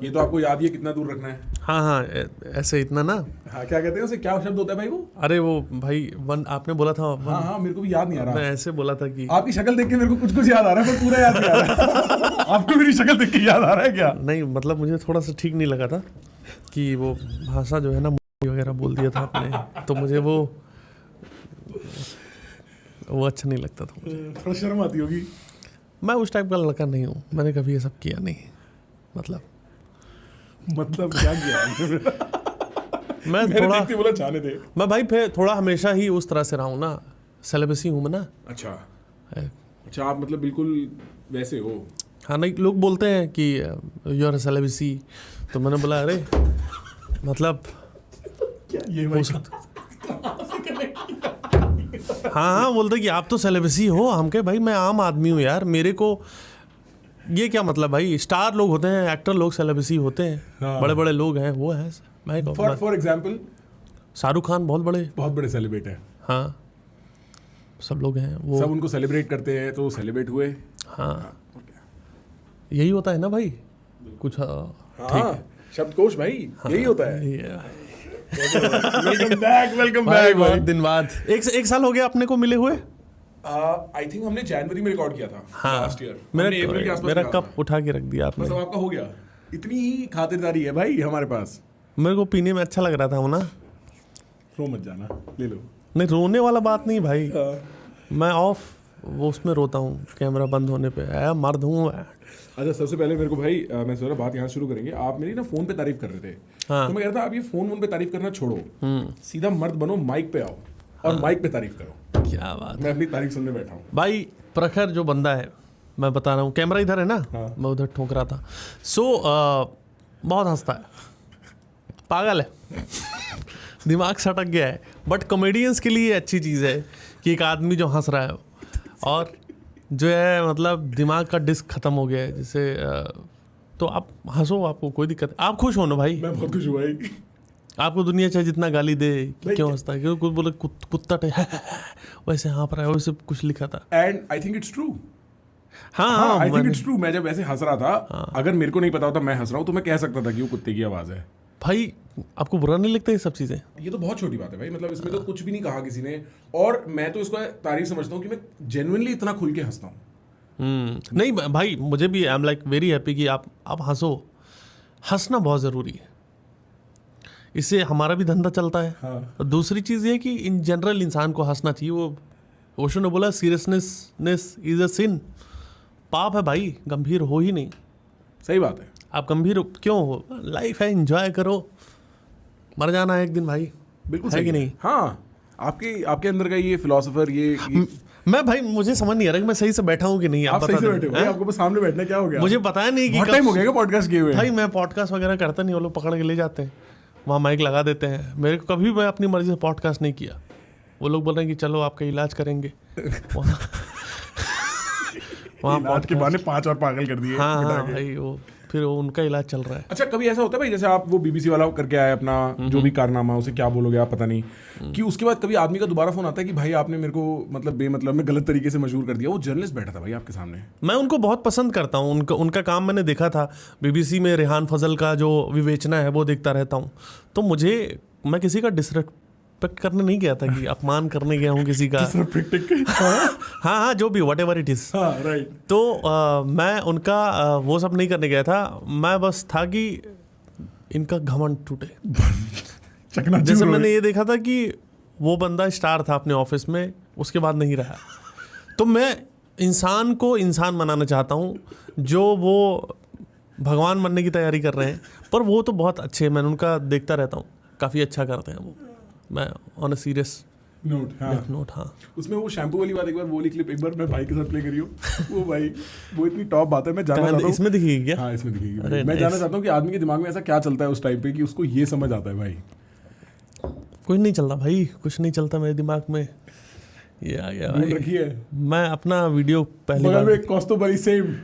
ये तो आपको याद ही है कितना दूर रखना है। हाँ हाँ, ऐसे इतना ना। हाँ, क्या कहते हैं उसे, क्या शब्द होता है भाई वो? अरे वो भाई आपने बोला था हाँ हाँ, मेरे को भी याद नहीं आ रहा। मैं ऐसे बोला था कि आपकी शक्ल देख के मेरे को कुछ कुछ याद आ रहा है, पर पूरा याद नहीं आ रहा। आपको मेरी शक्ल देख के याद आ रहा है क्या? नहीं, मतलब मुझे थोड़ा सा ठीक नहीं लगा था कि वो भाषा जो है ना वगैरह बोल दिया था आपने, तो मुझे वो अच्छा नहीं लगता था मुझे। थोड़ा शर्म आती होगी। मैं उस टाइप का लड़का नहीं हूँ, मैंने कभी ये सब किया नहीं। मतलब क्या किया? मैं थोड़ा बोला जाने दे। मैं भाई फिर थोड़ा हमेशा ही उस तरह से रहा हूँ ना, सेलिबसी हूँ मैं ना। अच्छा, आप मतलब बिल्कुल वैसे हो? हाँ, नहीं, लोग बोलते हैं कि यू आर सेलिबसी, तो मैंने बोला अरे मतलब ये हो सकता। हाँ, बोलते कि आप तो सेलिब्रिटी हो। हम कहे भाई मैं आम आदमी हूँ यार, मेरे को ये क्या मतलब भाई, स्टार लोग होते हैं, एक्टर लोग सेलिब्रिटी होते हैं। हाँ। बड़े बड़े लोग हैं, वो है मैं फॉर एग्जांपल शाहरुख खान बहुत बड़े सेलिब्रेट है। हाँ, सब लोग हैं, वो सब उनको सेलिब्रेट करते हैं, तो सेलिब्रेट हुए। हाँ, यही होता है ना भाई कुछ। ठीक है, शब्दकोश भाई। हाँ, यही होता है। वेलकम बैक बहुत दिन बाद। एक साल हो गया अपने को मिले हुए। आई थिंक हमने जनवरी में रिकॉर्ड किया था। हाँ, लास्ट ईयर मेरा कप उठा के रख दिया आपने। मतलब आपका हो गया। इतनी ही खातिरदारी है भाई हमारे पास। मेरे को पीने में अच्छा लग रहा था वो ना। रो मत जाना, ले लो। नहीं, रोने वाला बात नहीं भाई। मैं ऑफ वो उसमें रोता हूँ कैमरा बंद होने पे। मर्द हूँ। अच्छा, सबसे पहले मेरे को भाई मैं सोच रहा बात यहाँ शुरू करेंगे। आप मेरी ना फोन पे तारीफ कर रहे थे। हाँ। तो मैं कह रहा था आप ये फोन पे तारीफ करना छोड़ो, सीधा मर्द बनो, माइक पे आओ और माइक पे तारीफ करो। क्या बात। मैं अपनी तारीफ सुनने बैठा हूँ भाई। प्रखर जो बंदा है, मैं बता रहा हूँ, कैमरा इधर है ना। हाँ। मैं उधर ठोक रहा था। बहुत हंसता है, पागल है। दिमाग सटक गया है। बट कॉमेडियंस के लिए अच्छी चीज़ है कि एक आदमी जो हंस रहा है और जो है मतलब दिमाग का डिस्क खत्म हो गया है, जैसे तो आप हंसो, आपको कोई दिक्कत है। आप खुश हो ना भाई? मैं बहुत खुश हूँ भाई। आपको दुनिया चाहे जितना गाली दे, क्यों हंसता है? क्यों कुछ बोले कुत्ता वैसे हाँफ रहा है, वैसे कुछ लिखा था। And I think it's true. हाँ, आई थिंक इट्स ट्रू। मैं जब ऐसे हंस रहा था, अगर मेरे को नहीं पता होता मैं हंस रहा हूँ, तो मैं कह सकता था कि वो कुत्ते की आवाज़ है। भाई आपको बुरा नहीं लगता ये सब चीज़ें? ये तो बहुत छोटी बात है भाई, मतलब इसमें तो कुछ भी नहीं कहा किसी ने। और मैं तो इसको तारीफ समझता हूँ कि मैं जेन्युइनली इतना खुल के हंसता हूँ। नहीं भाई, मुझे भी I am like very happy कि आप हंसो। हंसना बहुत ज़रूरी है, इससे हमारा भी धंधा चलता है। हाँ। और दूसरी चीज़ ये कि इन जनरल इंसान को हंसना चाहिए। वो ओशो ने बोला सीरियसनेस इज अ सिन। पाप है भाई, गंभीर हो ही नहीं। सही बात है। आप गंभीर क्यों हो? लाइफ है, एंजॉय करो, मर जाना है एक दिन भाई। बिल्कुल है कि नहीं? हाँ, आपके अंदर का ये फिलोसोफर ये मैं भाई, मुझे समझ नहीं आ रहा कि मैं सही से बैठा हूँ कि नहीं। आप सही से बैठे हो? आपको बस सामने बैठना, क्या हो गया? मुझे पता नहीं कि बहुत टाइम हो गया पॉडकास्ट किए हुए। भाई मैं पॉडकास्ट वगैरह करता नहीं, वो लोग पकड़ के ले जाते हैं, वहाँ माइक लगा देते हैं। मेरे को कभी मैं अपनी मर्जी से पॉडकास्ट नहीं किया। वो लोग बोल रहे हैं कि चलो आपका इलाज करेंगे। वहाँ इलाज के बहाने 5 और पागल कर दिए। हाँ भाई, वो फिर उनका इलाज चल रहा है। अच्छा, कभी ऐसा होता है भाई, जैसे आप वो बीबीसी वाला करके आए अपना जो भी कारनामा, उसे क्या बोलोगे आप पता नहीं, कि उसके बाद कभी आदमी का दोबारा फोन आता है कि भाई आपने मेरे को मतलब बेमतलब में गलत तरीके से मशहूर कर दिया। वो जर्नलिस्ट बैठा था भाई आपके सामने। मैं उनको बहुत पसंद करता हूँ, उनका काम मैंने देखा था। बीबीसी में रेहान फजल का जो विवेचना है वो देखता रहता हूँ। तो मैं किसी का डिसरेस्पेक्ट करने नहीं गया था कि अपमान करने गया हूँ किसी का। हाँ, जो भी what ever it is. Right. तो मैं उनका वो सब नहीं करने गया था। मैं बस था कि इनका घमंड टूटे। जैसे मैंने ये देखा था कि वो बंदा स्टार था अपने ऑफिस में, उसके बाद नहीं रहा। तो मैं इंसान को इंसान बनाना चाहता हूँ, जो वो भगवान बनने की तैयारी कर रहे हैं। पर वो तो बहुत अच्छे, मैं उनका देखता रहता हूँ, काफ़ी अच्छा करते हैं वो। मैं ऑन अ सीरियस नोट हाँ। उसमें वो शैम्पू वाली बात, एक बार वो वाली क्लिप एक बार मैं भाई के साथ प्ले करी हूँ। वो भाई वो इतनी टॉप बात है। मैं जानना चाहता हूँ इसमें दिखेगी क्या? हाँ, इसमें दिखेगी। मैं जानना चाहता हूँ कि आदमी के दिमाग में ऐसा क्या चलता है उस टाइम पे कि उसको ये समझ आता है भाई। कुछ नहीं चलता भाई, कुछ नहीं चलता मेरे दिमाग में। ये आ गया भाई। रखिए, मैं अपना वीडियो पहले बार में कॉस्तो भाई सेम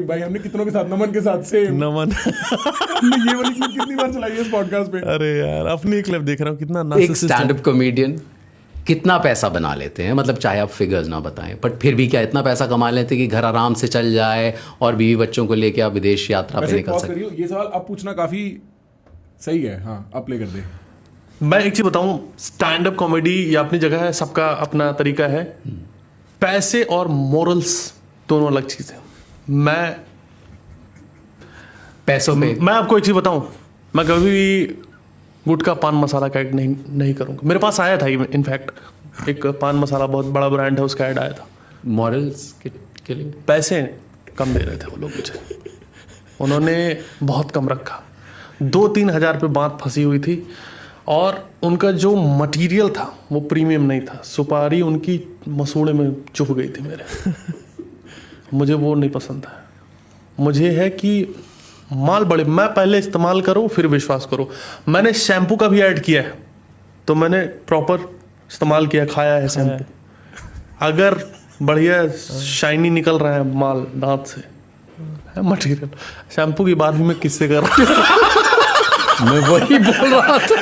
भाई, हमने कितनों के साथ, नमन के साथ सेम। नमन ये वाली क्लिप कितनी बार चलाई है इस पॉडकास्ट पे? अरे यार, अपनी क्लिप देख रहा हूँ कितना एक स्टैंड अप कॉमेडियन कितना पैसा बना लेते हैं, मतलब चाहे आप फिगर्स ना बताएं, बट फिर भी क्या इतना पैसा कमा लेते हैं कि घर आराम से चल जाए और बीवी बच्चों को लेके आप विदेश यात्रा पे निकल सकते? ये सवाल अब पूछना काफी सही है। हाँ, आप प्ले कर दे। मैं एक चीज बताऊं, स्टैंड अप कॉमेडी ये अपनी जगह है, सबका अपना तरीका है। पैसे और मोरल्स दोनों अलग चीज है। मैं पैसों पे, मैं आपको एक चीज बताऊं, मैं कभी भी गुटखा पान मसाला का ऐड नहीं करूंगा। मेरे पास आया था इनफैक्ट एक पान मसाला, बहुत बड़ा ब्रांड है, उसका ऐड आया था। मॉरल्स के लिए पैसे कम दे रहे थे वो लोग मुझे, उन्होंने बहुत कम रखा। 2-3 हज़ार पे बात फंसी हुई थी और उनका जो मटेरियल था वो प्रीमियम नहीं था। सुपारी उनकी मसूड़े में चुभ गई थी मेरे। मुझे वो नहीं पसंद है। मुझे है कि माल बड़े, मैं पहले इस्तेमाल करूँ फिर विश्वास करूँ। मैंने शैम्पू का भी ऐड किया है, तो मैंने प्रॉपर इस्तेमाल किया, खाया है शैम्पू। अगर बढ़िया शाइनी निकल रहा है माल दांत से, है मटेरियल। शैम्पू की बात भी मैं किससे कर रहा हूँ? मैं वही बोल रहा था।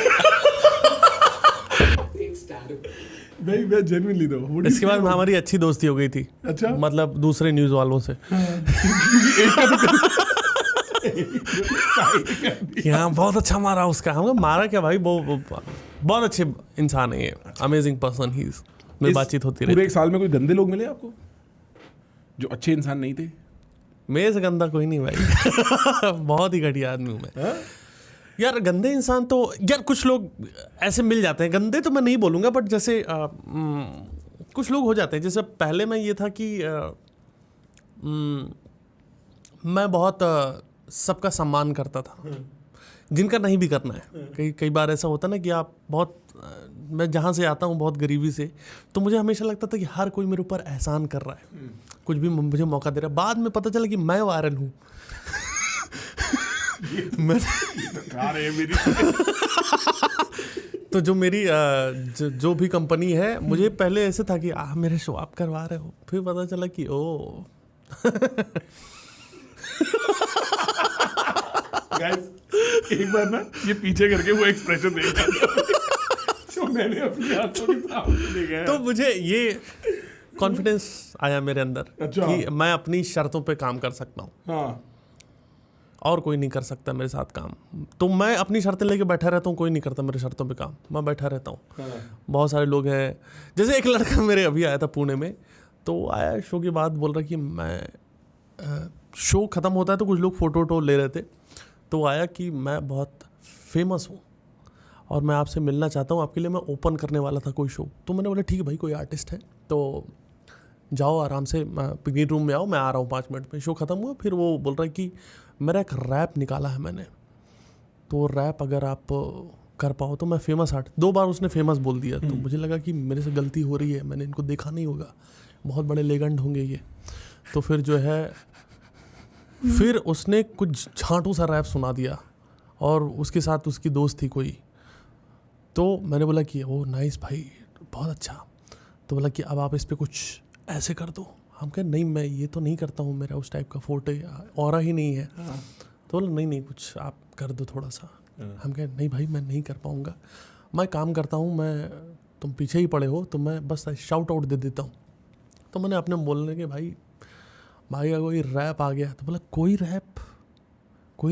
मैं जेन्युइनली दो। इसके बाद हमारी अच्छी दोस्ती हो गई थी। अच्छा, मतलब दूसरे न्यूज़ वालों से कि हाँ बहुत अच्छा मारा उसका। हम मारा क्या भाई, वो बहुत अच्छे इंसान है ये, अमेजिंग पर्सन ही इज। मेरी बातचीत होती रही। पूरे एक साल में कोई गंदे लोग मिले आपको जो अच्छे इंसान नहीं थे? मेरे से गंदा कोई नहीं भाई। बहुत ही घटिया आदमी हूँ मैं। यार गंदे इंसान तो यार कुछ लोग ऐसे मिल जाते हैं, गंदे तो मैं नहीं बोलूँगा, बट जैसे कुछ लोग हो जाते हैं। जैसे पहले मैं ये था कि मैं बहुत सबका सम्मान करता था, जिनका नहीं भी करना है। कई बार ऐसा होता ना कि आप बहुत, मैं जहाँ से आता हूँ बहुत गरीबी से, तो मुझे हमेशा लगता था कि हर कोई मेरे ऊपर एहसान कर रहा है, कुछ भी मुझे मौका दे रहा है। बाद में पता चला कि मैं वायरल हूँ। तो जो मेरी जो भी कंपनी है, मुझे पहले ऐसे था कि मेरे शो आप करवा रहे हो, फिर पता चला कि ओ गाइस एक बार ना ये पीछे करके वो एक्सप्रेशन देखा जो मैंने अपनी आंखों के सामने देखा है, तो मुझे ये कॉन्फिडेंस आया मेरे अंदर। अच्छा। कि मैं अपनी शर्तों पे काम कर सकता हूँ। हाँ, और कोई नहीं कर सकता मेरे साथ काम। तो मैं अपनी शर्तें लेके बैठा रहता हूँ, कोई नहीं करता मेरे शर्तों पे काम, मैं बैठा रहता हूँ। हाँ। बहुत सारे लोग हैं, जैसे एक लड़का मेरे अभी आया था पुणे में, तो आया शो के बाद बोल रहा कि मैं शो ख़त्म होता है तो कुछ लोग फ़ोटो वोटो ले रहे थे, तो आया कि मैं बहुत फेमस हूँ और मैं आपसे मिलना चाहता हूँ, आपके लिए मैं ओपन करने वाला था कोई शो। तो मैंने बोला ठीक है भाई, कोई आर्टिस्ट है तो जाओ आराम से, ग्रीन रूम में आओ, मैं आ रहा हूँ 5 मिनट में। शो ख़त्म हुआ, फिर वो बोल रहा है कि मेरा एक रैप निकाला है मैंने, तो रैप अगर आप कर पाओ तो मैं फेमस आर्टिस्ट। 2 बार उसने फेमस बोल दिया, तो मुझे लगा कि मेरे से गलती हो रही है, मैंने इनको देखा नहीं होगा, बहुत बड़े लेजेंड होंगे ये। तो फिर जो है, फिर उसने कुछ झांटू सा रैप सुना दिया और उसके साथ उसकी दोस्त थी कोई। तो मैंने बोला कि ओ नाइस भाई, बहुत अच्छा। तो बोला कि अब आप इस पर कुछ ऐसे कर दो। हम कहे नहीं, मैं ये तो नहीं करता हूँ, मेरा उस टाइप का फोटो ऑरा ही नहीं है। तो बोला नहीं कुछ आप कर दो थोड़ा सा। हम कहे नहीं भाई, मैं नहीं कर पाऊँगा, मैं काम करता हूँ, मैं तुम पीछे ही पड़े हो तो मैं बस शाउट आउट दे देता हूँ। तो मैंने अपने बोलने के भाई अगर कोई रैप आ गया, तो बोला कोई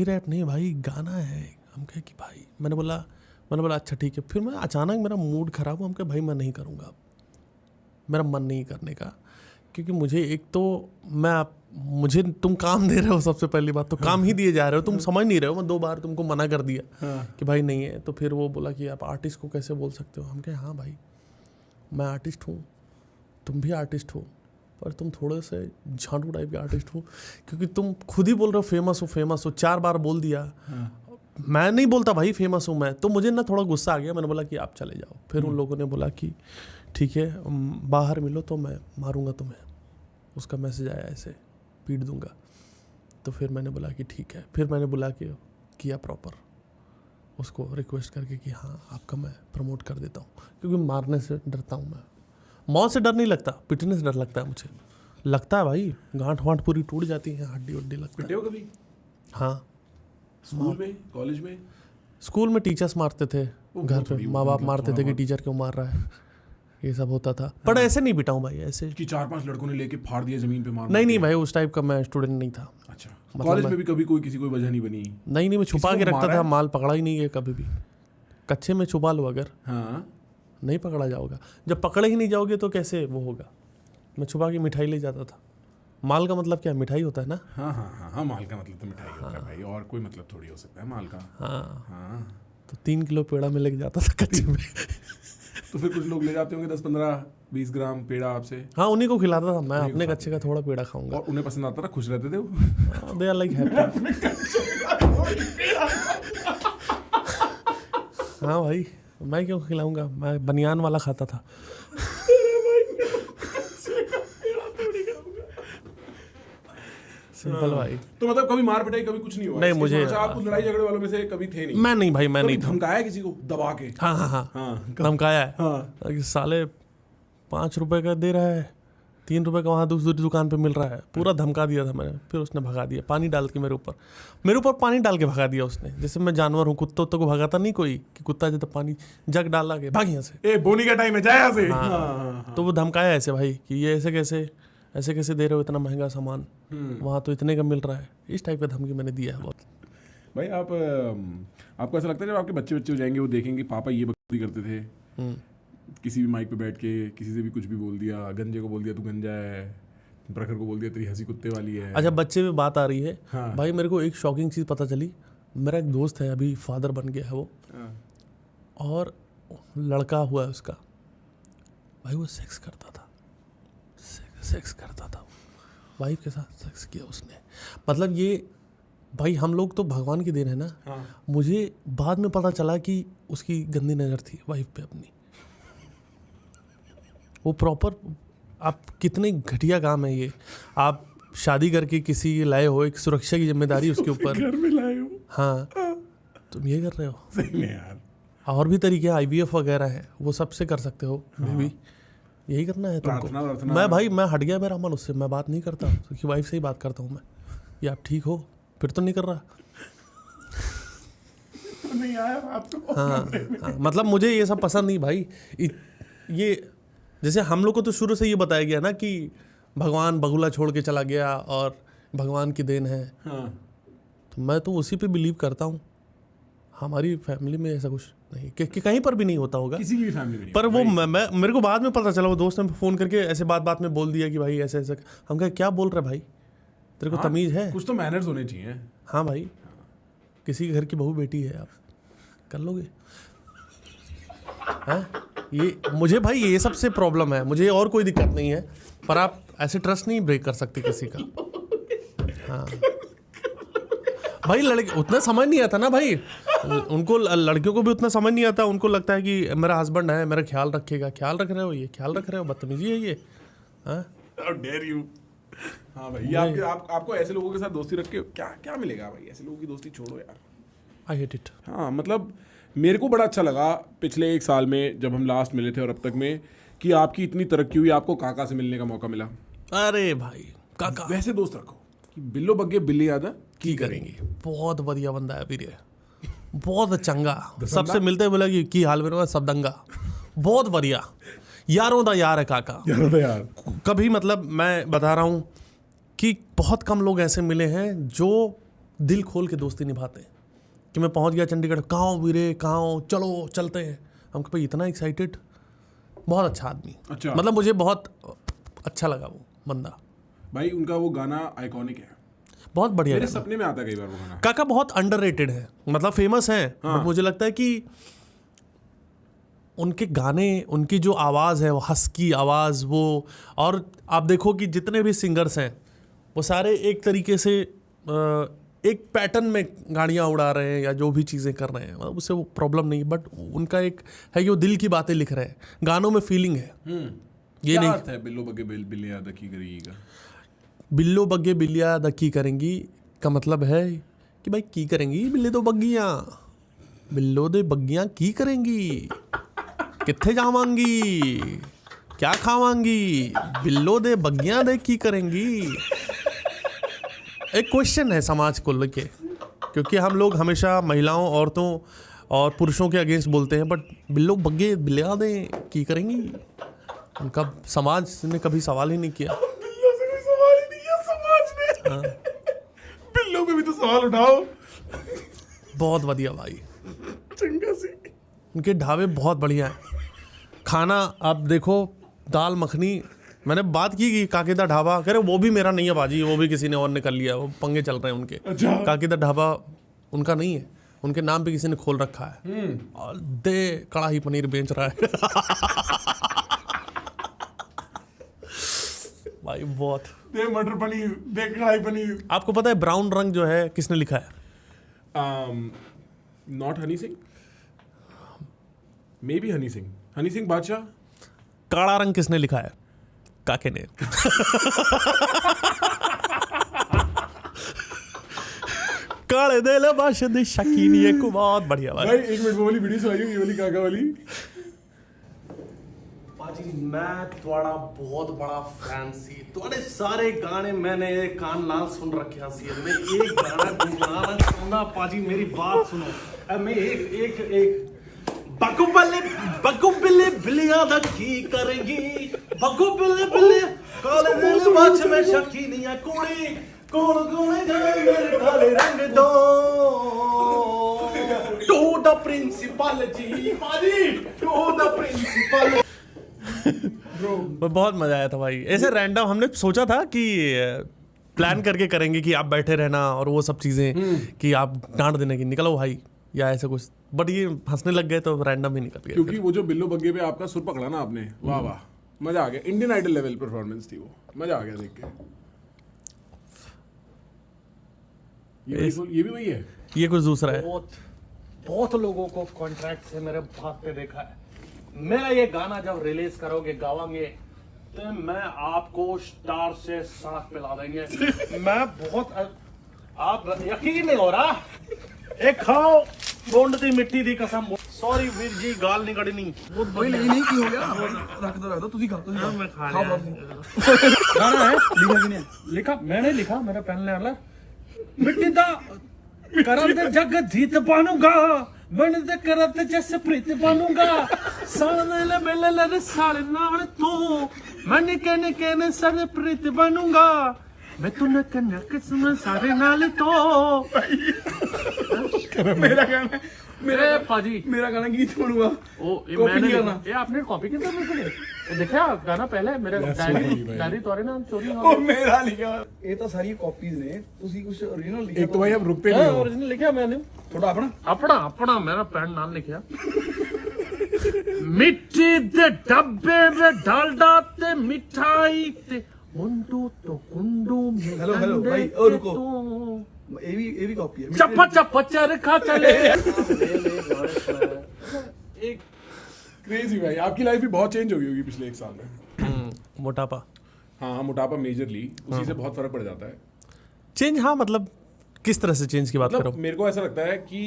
रैप नहीं भाई, गाना है। हम कहे कि भाई, मैंने बोला अच्छा ठीक है। फिर मैं अचानक मेरा मूड ख़राब हुआ, हम कहे भाई मैं नहीं करूँगा, मेरा मन नहीं करने का। क्योंकि मुझे एक तो मुझे तुम काम दे रहे हो, सबसे पहली बात तो काम ही दिए जा रहे हो, तुम समझ नहीं रहे हो। मैं 2 बार तुमको मना कर दिया कि भाई नहीं है। तो फिर वो बोला कि आप आर्टिस्ट को कैसे बोल सकते हो। हम कहे हाँ भाई, मैं आर्टिस्ट हूँ, तुम भी आर्टिस्ट हो, पर तुम थोड़े से झांटू टाइप के आर्टिस्ट हो, क्योंकि तुम खुद ही बोल रहे हो फेमस हो 4 बार बोल दिया। मैं नहीं बोलता भाई फेमस हूँ मैं। तो मुझे ना थोड़ा गुस्सा आ गया, मैंने बोला कि आप चले जाओ। फिर उन लोगों ने बोला कि ठीक है बाहर मिलो तो मैं मारूंगा तुम्हें, उसका मैसेज आया ऐसे, पीट दूंगा। तो फिर मैंने बोला कि ठीक है। फिर मैंने बुला के किया प्रॉपर उसको रिक्वेस्ट करके कि हाँ आपका मैं प्रमोट कर देता हूँ, क्योंकि मारने से डरता हूँ मैं, मौत से डर नहीं लगता, पिटने से डर लगता है मुझे। लगता है भाई, गांठ वांठ पूरी टूट जाती है, हड्डी वड्डी लगता है। पिटे हो कभी? हाँ, स्कूल में, कॉलेज में? स्कूल में टीचर्स मारते थे, घर पे माँ बाप मारते थे कि टीचर क्यों मार रहा है। ये सब होता था। पर ऐसे नहीं पिटा हूँ भाई, ऐसे कि 4-5 लड़कों ने लेके फाड़ दिया जमीन पे मार। नहीं भाई, उस टाइप का मैं स्टूडेंट नहीं था। अच्छा, कॉलेज में भी कभी किसी कोई वजह नहीं बनी? नहीं, मैं छुपा के रखता था, माल पकड़ा ही नहीं है कभी भी। कच्चे में छुपा लो अगर, हाँ, नहीं पकड़ा जाओगा। जब पकड़े ही नहीं जाओगे तो कैसे वो होगा। मैं छुपा के मिठाई ले जाता था। माल का मतलब क्या, मिठाई होता है ना। हाँ, माल का मतलब तो मिठाई होता है भाई, और कोई मतलब थोड़ी हो सकता है माल का। हाँ, तो 3 किलो पेड़ा में लेके जाता था कच्चे में। तो फिर कुछ लोग ले जाते होंगे 10-15-20 ग्राम पेड़ा आपसे। हाँ, उन्हीं को खिलाता था मैं, अपने कच्चे का थोड़ा पेड़ा खाऊंगा। और उन्हें पसंद आता था, खुश रहते थे वो। They are like happy. हाँ भाई, मैं क्यों खिलाऊंगा, मैं बनियान वाला खाता था। सिंपल भाई। तो मतलब कभी मार पिटाई कभी कुछ नहीं हुआ? नहीं, मुझे आप कुछ लड़ाई झगड़े वालों में से कभी थे नहीं? मैं नहीं भाई, मैं नहीं धमकाया किसी को दबा के? हाँ, धमकाया है। हाँ। साले 5 रुपए का दे रहा है, 3 रुपए का वहाँ दूसरी दुकान पे मिल रहा है, पूरा धमका दिया था मैंने। फिर उसने भगा दिया, पानी डाल के मेरे ऊपर पानी डाल के भगा दिया उसने। जैसे मैं जानवर हूँ, कुत्तों को भगाता नहीं कोई कि कुत्ता जब पानी जग डाला के भाग यहाँ से, ए बोनी का टाइम है, जाए यहाँ से। हाँ। तो वो धमकाया ऐसे भाई कि ये ऐसे कैसे दे रहे हो इतना महंगा सामान, वहाँ तो इतने का मिल रहा है। इस टाइप का धमकी मैंने दिया है बहुत। भाई आपको ऐसा लगता है जब आपके बच्चे हो जाएंगे, वो देखेंगे पापा ये बकवास करते थे, किसी भी माइक पे बैठ के किसी से भी कुछ भी बोल दिया, गंजे को बोल दिया तू गंजा है, प्रखर को बोल दिया तेरी हंसी कुत्ते वाली है। अच्छा, बच्चे में बात आ रही है। हाँ। भाई मेरे को एक शॉकिंग चीज़ पता चली। मेरा एक दोस्त है, अभी फादर बन गया है वो। हाँ। और लड़का हुआ है उसका, भाई वो सेक्स करता था वाइफ के साथ सेक्स किया उसने। मतलब ये भाई हम लोग तो भगवान की देन है ना। हाँ। मुझे बाद में पता चला कि उसकी गंदी नज़र थी वाइफ पे अपनी। वो प्रॉपर, आप कितने घटिया काम है ये। आप शादी करके किसी लाए हो, एक सुरक्षा की जिम्मेदारी उसके ऊपर, घर में लाए हो। हाँ, तुम ये कर रहे हो। सही में यार। और भी तरीके IVF वगैरह है, वो सबसे कर सकते हो। बेबी यही करना है तुमको। मैं भाई, मैं हट गया मेरा मन उससे, मैं बात नहीं करता, क्योंकि वाइफ से ही बात करता हूँ मैं। ये आप ठीक हो, फिर तो नहीं कर रहा। नहीं आया रात को। हाँ, मतलब मुझे ये सब पसंद नहीं भाई। ये जैसे हम लोग को तो शुरू से ये बताया गया ना कि भगवान बगुला छोड़ के चला गया और भगवान की देन है। हाँ। तो मैं तो उसी पे बिलीव करता हूँ। हमारी फैमिली में ऐसा कुछ नहीं कि कहीं पर भी नहीं होता होगा, किसी की भी फैमिली में नहीं। पर वो मेरे को बाद में पता चला, वो दोस्त ने फ़ोन करके ऐसे बात में बोल दिया कि भाई ऐसे। हम कहे क्या बोल रहे भाई, तेरे को तमीज़ है? कुछ तो मैनर्स होने चाहिए। हाँ भाई, किसी के घर की बहू बेटी है, आप कर लोगे? हाँ, ये मुझे भाई ये सबसे प्रॉब्लम है। मुझे और कोई दिक्कत नहीं है, पर आप ऐसे ट्रस्ट नहीं ब्रेक कर सकते किसी का। हाँ भाई, लड़के उतना समझ नहीं आता ना भाई उनको, लड़कियों को भी उतना समझ नहीं आता। उनको लगता है कि मेरा हस्बैंड है, मेरा ख्याल रखेगा। ख्याल रख रहे हो, बदतमीजी है ये। हाँ, How dare you? हाँ भाई, आपको ऐसे लोगों के साथ दोस्ती रख के क्या मिलेगा भाई? ऐसे लोगों की दोस्ती छोड़ो यार। I hate it। हाँ, मतलब मेरे को बड़ा अच्छा लगा पिछले 1 साल में जब हम लास्ट मिले थे और अब तक में, कि आपकी इतनी तरक्की हुई, आपको काका से मिलने का मौका मिला। अरे भाई, काका वैसे दोस्त रखो कि बिल्लो बग्गे बिल्ली यादा की करेंगे। बहुत बढ़िया बंदा है वीर, बहुत चंगा। सबसे मिलते बोला कि हाल में सब दंगा, बहुत बढ़िया यारों दा यार है काका, यारों दा यार। कभी मतलब मैं बता रहा हूँ कि बहुत कम लोग ऐसे मिले हैं जो दिल खोल के दोस्ती निभाते हैं। कि मैं पहुँच गया चंडीगढ़, कहाँ वीरे, कहाँ चलो चलते हैं। हम भाई इतना एक्साइटेड, बहुत अच्छा आदमी। अच्छा, मतलब मुझे बहुत अच्छा लगा वो बंदा भाई। उनका वो गाना आइकॉनिक है, बहुत बढ़िया। मेरे सपने में आता है कई बार वो गाना। काका बहुत अंडररेटेड है, मतलब फेमस है। हाँ। मुझे लगता है कि उनके गाने, उनकी जो आवाज़ है, वो हस्की आवाज़ वो, और आप देखो कि जितने भी सिंगर्स हैं वो सारे एक तरीके से एक पैटर्न में गाड़ियाँ उड़ा रहे हैं या जो भी चीज़ें कर रहे हैं, मतलब उससे वो प्रॉब्लम नहीं। बट उनका एक है कि वो दिल की बातें लिख रहे हैं, गानों में फीलिंग है। ये नहीं है बिल्लो बग्गे बिल्लियाँ दा की करेगी, बिल्लो बग्गे बिल्लियाँ दा की करेंगी का मतलब है कि भाई की करेंगी बिल्ले दो बग्गियाँ, बिल्लो दे बग्गियाँ की करेंगी, कित्थे जावांगी, क्या खावांगी, बिल्लो दे बग्गियाँ दे की करेंगी। एक क्वेश्चन है समाज को लेके, क्योंकि हम लोग हमेशा महिलाओं, औरतों और पुरुषों के अगेंस्ट बोलते हैं, बट बिल्लो बग्गे बिल्लियाँ दे की करेंगी। उनका समाज ने कभी सवाल ही नहीं किया। बिल्लों से कोई सवाल ही नहीं किया समाज ने। बिल्लों पे भी तो सवाल उठाओ। बहुत बढ़िया भाई, चंगा सी। उनके ढाबे बहुत बढ़िया हैं। खाना आप देखो, दाल मखनी, मैंने बात की कि काकेदा ढाबा, कह रहे वो भी मेरा नहीं है बाजी, वो भी किसी ने और ने कर लिया, वो पंगे चल रहे हैं उनके। अच्छा। काकेदा ढाबा उनका नहीं है, उनके नाम पे किसी ने खोल रखा है और दे कड़ाही पनीर बेच रहा है। भाई बहुत। दे मटर पनीर, दे कढ़ाई पनीर। आपको पता है ब्राउन रंग जो है किसने लिखा है? Not Honey Singh, may be Honey Singh, Honey Singh बादशाह। काला रंग किसने लिखा है? काके ने। काले दिल बाशद शकीनी, ये को बहुत बढ़िया भाई। भाई 1 मिनट वो वाली वीडियो सुनाइए, ये वाली काका वाली। भाजी मैं थोड़ा बहुत बड़ा फैन सी, थोड़े सारे गाने मैंने कान नाल सुन रखे सी। मैं एक गाना गुनगुनाना चाहूंगा पाजी, मेरी बात सुनो। अब मैं एक बग्गू बिल्ले बिल्लियां दा की करेंगी, बग्गू बिल्ले काले दिल बाछ में शकीनी है कुड़ी, कौन जाए मेरे काले रंग दो टू द प्रिंसिपल जी, पाजी टू द प्रिंसिपल। बहुत मजा आया था भाई। ऐसे रैंडम हमने सोचा था कि प्लान करके करेंगे कि आप बैठे रहना और वो सब चीजें कि आप डांट देने की निकलो भाई या ऐसा कुछ, बट ये हंसने लग गए तो रैंडम ही निकल गया। क्योंकि वो जो बिल्लो बग्गे पे आपका सुर पकड़ा ना आपने, वाह वाह, मजा आ गया। इंडियन आइडल लेवल परफॉर्मेंस थी वो, मजा आ गया देख के। ये भी वही है, ये कुछ दूसरा है। बहुत लोगों को कॉन्ट्रैक्ट से मेरे भाग पे देखा है। मेरा ये गाना जब रिलीज करोगे, गावांगे, तो मैं आपको स्टार से साथ पिला देंगे। मैं बहुत, आप यकीन नहीं हो रहा। एक खाओ गोंड दी मिट्टी दी कसम। सॉरी वीर जी, गाल नहीं कड़नी। नहीं की हो गया, रख दो तुसी खाओ, मैं खा खाओ लिया। गाना है लिखा कि नहीं? लिखा मैंने, लिखा मेरा पेन ले वाला। मिट्टी दा करन दे जग जीत बनूंगा, बन दे करत जैसे प्रीत बनूंगा, साले ले बेले ले साले नाल तू, मैं कहने सारे प्रीत बनूंगा, मैं तू न कहने किस्म सारे नाल तो। मेरा गाना, मेरे पाजी मेरा गाना गीत बनूंगा। ओ ये कॉपी मैंने नहीं करना। ये आपने कॉपी की था मेरे लिए? ये देखा गाना पहले मेरे डायरी तोरे नाम चोरी हो ਉਹ ਮੇਰਾ ਲਿਖਿਆ ਇਹ ਤਾਂ ਸਾਰੀ ਕਾਪੀਜ਼ ਨੇ, ਤੁਸੀਂ ਕੁਝ ओरिजिनल ਲਿਖਿਆ? एक तो भाई अब रुकते नहीं हो। ओरिजिनल लिखा मैंने, ਤੁਹਾਡਾ ਆਪਣਾ? अपना मेरा पेन नाम लिखा। मिट्टी दे डब्बे में डालडा ते मिठाई ते कुंडू तो कुंडू में हेलो, हेलो, गंदे भाई, और ते रुको। तू। ਇਹ ਵੀ ਕਾਪੀ ਹੈ। चप्पा चरखा चले। एक क्रेजी भाई, आपकी लाइफ भी बहुत चेंज हो गई होगी पिछले 1 साल में। मोटापा हाँ, मोटापा मेजरली, उसी से बहुत फर्क पड़ जाता है। चेंज, हाँ मतलब किस तरह से चेंज की बात करो? मतलब मेरे को ऐसा लगता है कि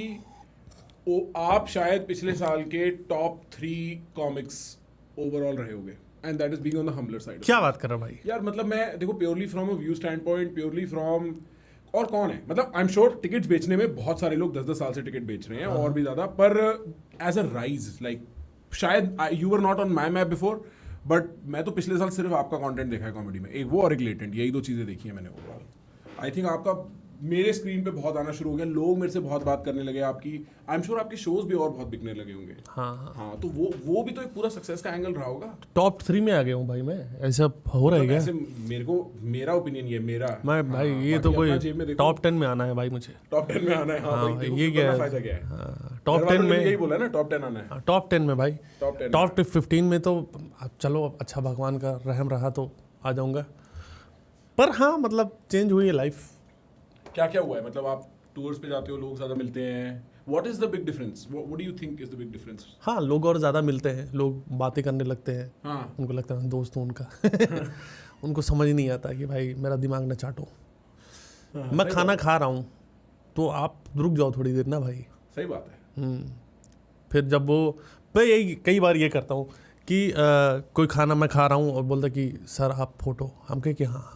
आप शायद पिछले साल के टॉप 3 कॉमिक्स ओवरऑल रहे होगे, and that is being on the humbler side. क्या बात कर रहा भाई यार मतलब मैं देखो, purely from a view stand point, purely from, और कौन है मतलब, आई एम श्योर टिकट्स बेचने में बहुत सारे लोग 10-10 साल से टिकट बेच रहे हैं और भी ज्यादा, पर एज अ राइज लाइक शायद you were not on my map before, but मैं तो पिछले साल सिर्फ आपका कंटेंट देखा है कॉमेडी में, एक वो और एक लेटेंट, यही 2 चीजें देखी है मैंने ओवरऑल। आई थिंक आपका मेरे स्क्रीन पे बहुत आना शुरू हो गया, लोग मेरे से बहुत बात करने लगे आपकी, आई एम श्योर आपके शोज भी और बहुत बिकने लगे होंगे। हाँ, तो वो भी तो एक पूरा सक्सेस का एंगल रहा होगा। टॉप 3 में आ गया हूँ भाई मैं, ऐसा हो रहा है क्या? ऐसे मेरा ओपिनियन ये मेरा, मैं भाई ये तो कोई टॉप 10 में आना है भाई मुझे। टॉप 10 में आना है। हाँ हाँ, भाई, ये क्या है? फायदा क्या है? टॉप 10 में यही बोला ना, टॉप 10 आना है। टॉप 10 में भाई, टॉप 10 टॉप 15 में तो चलो अच्छा भगवान का रहम रहा तो आ जाऊंगा, पर हाँ मतलब चेंज हुई है लाइफ। क्या क्या हुआ है? मतलब आप टूर्स पे जाते हो, लोग ज्यादा मिलते हैं, what is the big difference? What do you think is the big difference? हाँ, लोग और ज़्यादा मिलते हैं, लोग बातें करने लगते हैं। हाँ, उनको लगता है मैं दोस्त हूँ उनका। उनको समझ नहीं आता कि भाई मेरा दिमाग न चाटो। मैं खाना खा रहा हूँ तो आप रुक जाओ थोड़ी देर ना भाई। सही बात है। फिर जब वो, मैं यही कई बार ये करता हूँ कि कोई खाना मैं खा रहा हूँ और बोलता कि सर आप फोटो, हम कहे कि हाँ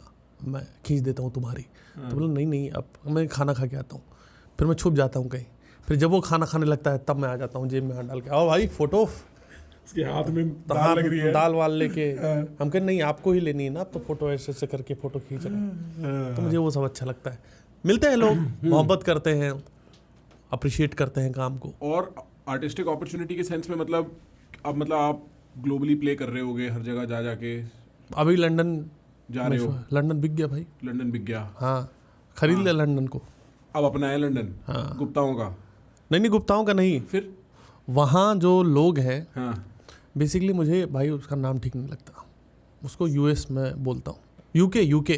मैं खींच देता हूँ तुम्हारी। तो बोला नहीं अब मैं खाना खा के आता हूँ। फिर मैं छुप जाता हूँ कहीं, फिर जब वो खाना खाने लगता है तब मैं आ जाता हूँ जेब में हाथ डाल के, आओ भाई फोटो। उसके हाथ में दाल लग रही है। दाल वाल लेके हम कहे नहीं आपको ही लेनी है ना, तो फोटो ऐसे ऐसे करके फोटो खींच रहे हैं। तो मुझे वो सब अच्छा लगता है। मिलते हैं लोग, मोहब्बत करते हैं, अप्रिशिएट करते हैं काम को। और आर्टिस्टिक अपॉर्चुनिटी के सेंस में मतलब अब मतलब आप ग्लोबली प्ले कर रहे होगे हर जगह जा जाके। अभी लंदन जा रहे हो? लंदन बिक गया भाई। लंदन बिक गया? हाँ, खरीद लिया लंदन को। अब अपना है लंदन? हाँ। गुप्ताओं का? नहीं गुप्ताओं का नहीं, फिर वहाँ जो लोग हैं, हाँ, बेसिकली मुझे भाई उसका नाम ठीक नहीं लगता, उसको यूएस में बोलता हूँ, UK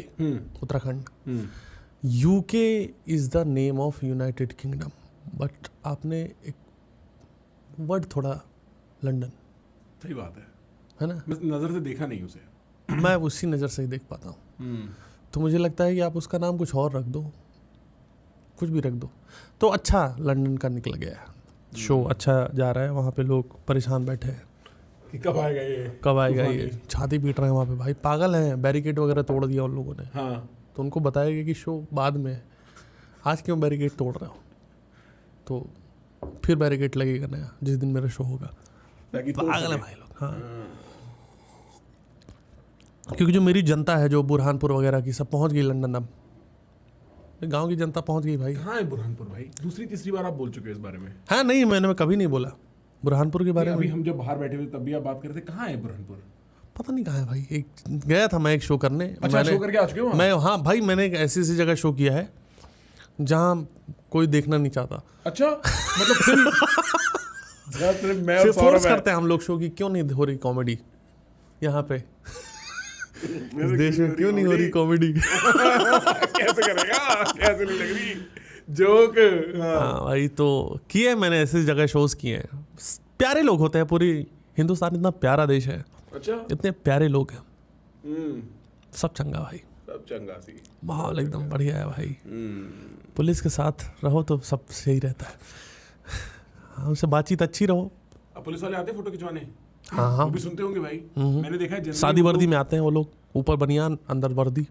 Uttarakhand. UK is the name of United kingdom, but आपने एक वर्ड थोड़ा लंदन, सही बात है ना, मैं नज़र से देखा नहीं उसे। मैं उसी नज़र से ही देख पाता हूँ। तो मुझे लगता है कि आप उसका नाम कुछ और रख दो, कुछ भी रख दो, तो अच्छा लंदन का निकल गया है। शो अच्छा जा रहा है, वहाँ पे लोग परेशान बैठे हैं कि कब आएगा ये, कब आएगा ये, छाती पीट रहे हैं वहाँ पे भाई, पागल हैं, बैरिकेड वगैरह तोड़ दिया उन लोगों ने। हाँ, तो उनको बताया कि शो बाद में, आज क्यों बैरिकेड तोड़ रहे हो, तो फिर बैरिकेड लगेगा नया जिस दिन मेरा शो होगा। पागल है भाई लोग। हाँ, क्योंकि जो मेरी जनता है जो बुरहानपुर वगैरह की सब पहुंच गई लंदन, अब गांव की जनता पहुंच गई भाई। कहाँ है बुरहानपुर भाई? दूसरी तीसरी बार आप बोल चुके हो इस बारे में। हाँ नहीं, मैंने कभी नहीं बोला बुरहानपुर के बारे में। अभी हम जब बाहर बैठे हुए तब भी आप बात कर रहे थे, कहाँ है बुरहानपुर? पता नहीं कहाँ है भाई। एक गया था मैं एक शो करने। अच्छा, शो करके आ चुके हो? मैं, हाँ भाई, मैंने एक ऐसी जगह शो किया है जहाँ कोई देखना नहीं चाहता। अच्छा, मतलब फिर मैं फिर और फोर्स सौरभ करते हैं हम लोग शो की, क्यों नहीं हो रही कॉमेडी यहाँ पे, इस देश में क्यों नहीं हो रही कॉमेडी। कैसे करेगा, कैसे नहीं लग रही जोक। हाँ भाई, तो किए मैंने ऐसी जगह शोज किए हैं। प्यारे लोग होते हैं, पूरी हिंदुस्तान इतना प्यारा देश है, अच्छा, इतने प्यारे लोग हैं, सब चंगा भाई, सब चंगा सी, माहौल एकदम बढ़िया है भाई। पुलिस के साथ रहो तो सब सही रहता है, उनसे बातचीत अच्छी रहो। अब पुलिस वाले आते हैं फोटो खिंचवाने? हाँ हाँ, वो भी सुनते होंगे भाई, मैंने देखा है generally शादी वो वर्दी में आते हैं वो लोग, ऊपर बनियान अंदर वर्दी,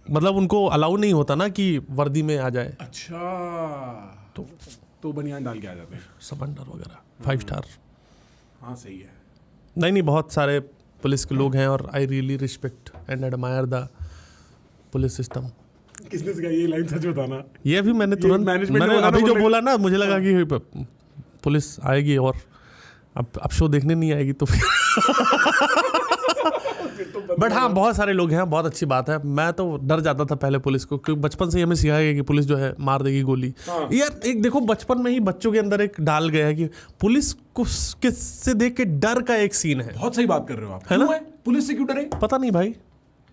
मतलब उनको अलाउ नहीं होता ना कि वर्दी में आ जाए, अच्छा, तो बनियान डाल के आ जाते हैं, सब अंडर वगैरह 5 स्टार। हाँ सही है। नहीं, बहुत सारे पुलिस के लोग हैं और I really respect and admire the police system. किसने सिखाया ये लाइन? सच बताना। ये अभी मैंने तुरंत, management ने मैंने बोला ना, अभी जो बोले- बोला ना, मुझे लगा कि पुलिस आएगी और अब शो देखने नहीं आएगी तो बट हाँ, बहुत सारे लोग हैं, बहुत अच्छी बात है। मैं तो डर जाता था पहले पुलिस को, क्योंकि बचपन से ही हमें सिखाया गया कि पुलिस जो है मार देगी गोली। हाँ। यार एक देखो, बचपन में ही बच्चों के अंदर एक डाल गया है कि पुलिस को से देख के डर का एक सीन है। बहुत सही बात कर रहे हो आप, है ना? क्यों है? पुलिस से क्यों डरे? पता नहीं भाई,